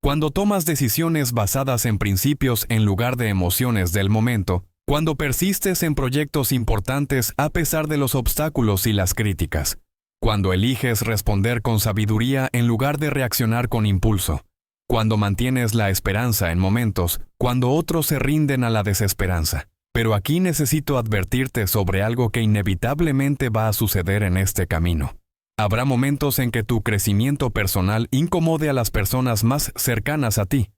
Cuando tomas decisiones basadas en principios en lugar de emociones del momento. Cuando persistes en proyectos importantes a pesar de los obstáculos y las críticas. Cuando eliges responder con sabiduría en lugar de reaccionar con impulso. Cuando mantienes la esperanza en momentos, cuando otros se rinden a la desesperanza. Pero aquí necesito advertirte sobre algo que inevitablemente va a suceder en este camino. Habrá momentos en que tu crecimiento personal incomode a las personas más cercanas a ti.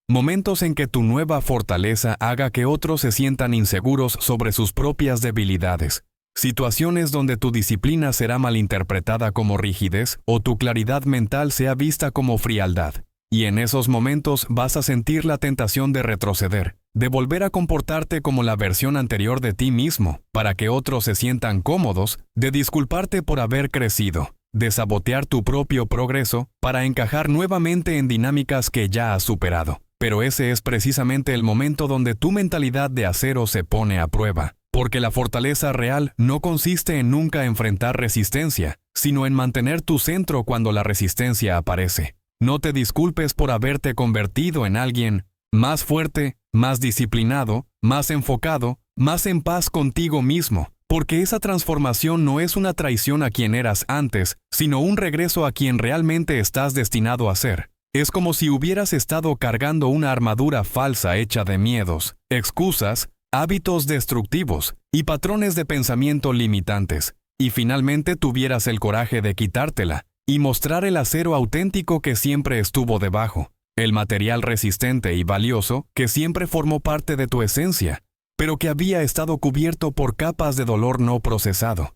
Momentos en que tu nueva fortaleza haga que otros se sientan inseguros sobre sus propias debilidades. Situaciones donde tu disciplina será malinterpretada como rigidez o tu claridad mental sea vista como frialdad. Y en esos momentos vas a sentir la tentación de retroceder, de volver a comportarte como la versión anterior de ti mismo, para que otros se sientan cómodos, de disculparte por haber crecido, de sabotear tu propio progreso para encajar nuevamente en dinámicas que ya has superado. Pero ese es precisamente el momento donde tu mentalidad de acero se pone a prueba, porque la fortaleza real no consiste en nunca enfrentar resistencia, sino en mantener tu centro cuando la resistencia aparece. No te disculpes por haberte convertido en alguien más fuerte, más disciplinado, más enfocado, más en paz contigo mismo, porque esa transformación no es una traición a quien eras antes, sino un regreso a quien realmente estás destinado a ser. Es como si hubieras estado cargando una armadura falsa hecha de miedos, excusas, hábitos destructivos y patrones de pensamiento limitantes, y finalmente tuvieras el coraje de quitártela y mostrar el acero auténtico que siempre estuvo debajo, el material resistente y valioso que siempre formó parte de tu esencia, pero que había estado cubierto por capas de dolor no procesado,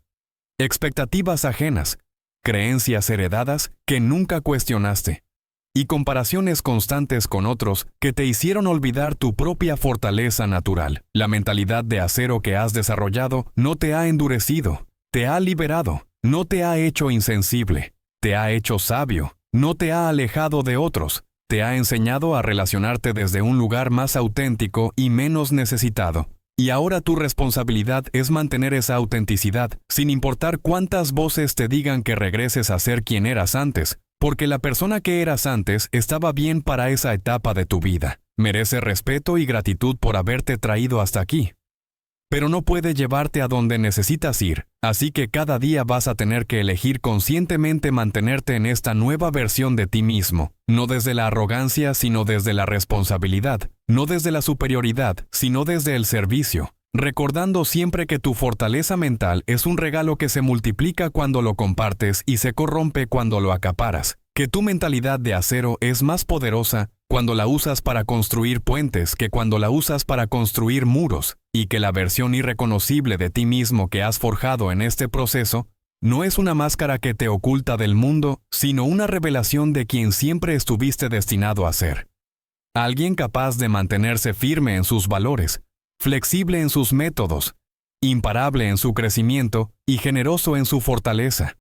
expectativas ajenas, creencias heredadas que nunca cuestionaste, y comparaciones constantes con otros que te hicieron olvidar tu propia fortaleza natural. La mentalidad de acero que has desarrollado no te ha endurecido, te ha liberado, no te ha hecho insensible, te ha hecho sabio, no te ha alejado de otros, te ha enseñado a relacionarte desde un lugar más auténtico y menos necesitado. Y ahora tu responsabilidad es mantener esa autenticidad, sin importar cuántas voces te digan que regreses a ser quien eras antes, porque la persona que eras antes estaba bien para esa etapa de tu vida. Merece respeto y gratitud por haberte traído hasta aquí. Pero no puede llevarte a donde necesitas ir, así que cada día vas a tener que elegir conscientemente mantenerte en esta nueva versión de ti mismo, no desde la arrogancia, sino desde la responsabilidad, no desde la superioridad, sino desde el servicio, recordando siempre que tu fortaleza mental es un regalo que se multiplica cuando lo compartes y se corrompe cuando lo acaparas, que tu mentalidad de acero es más poderosa cuando la usas para construir puentes que cuando la usas para construir muros, y que la versión irreconocible de ti mismo que has forjado en este proceso no es una máscara que te oculta del mundo, sino una revelación de quien siempre estuviste destinado a ser. Alguien capaz de mantenerse firme en sus valores, flexible en sus métodos, imparable en su crecimiento y generoso en su fortaleza.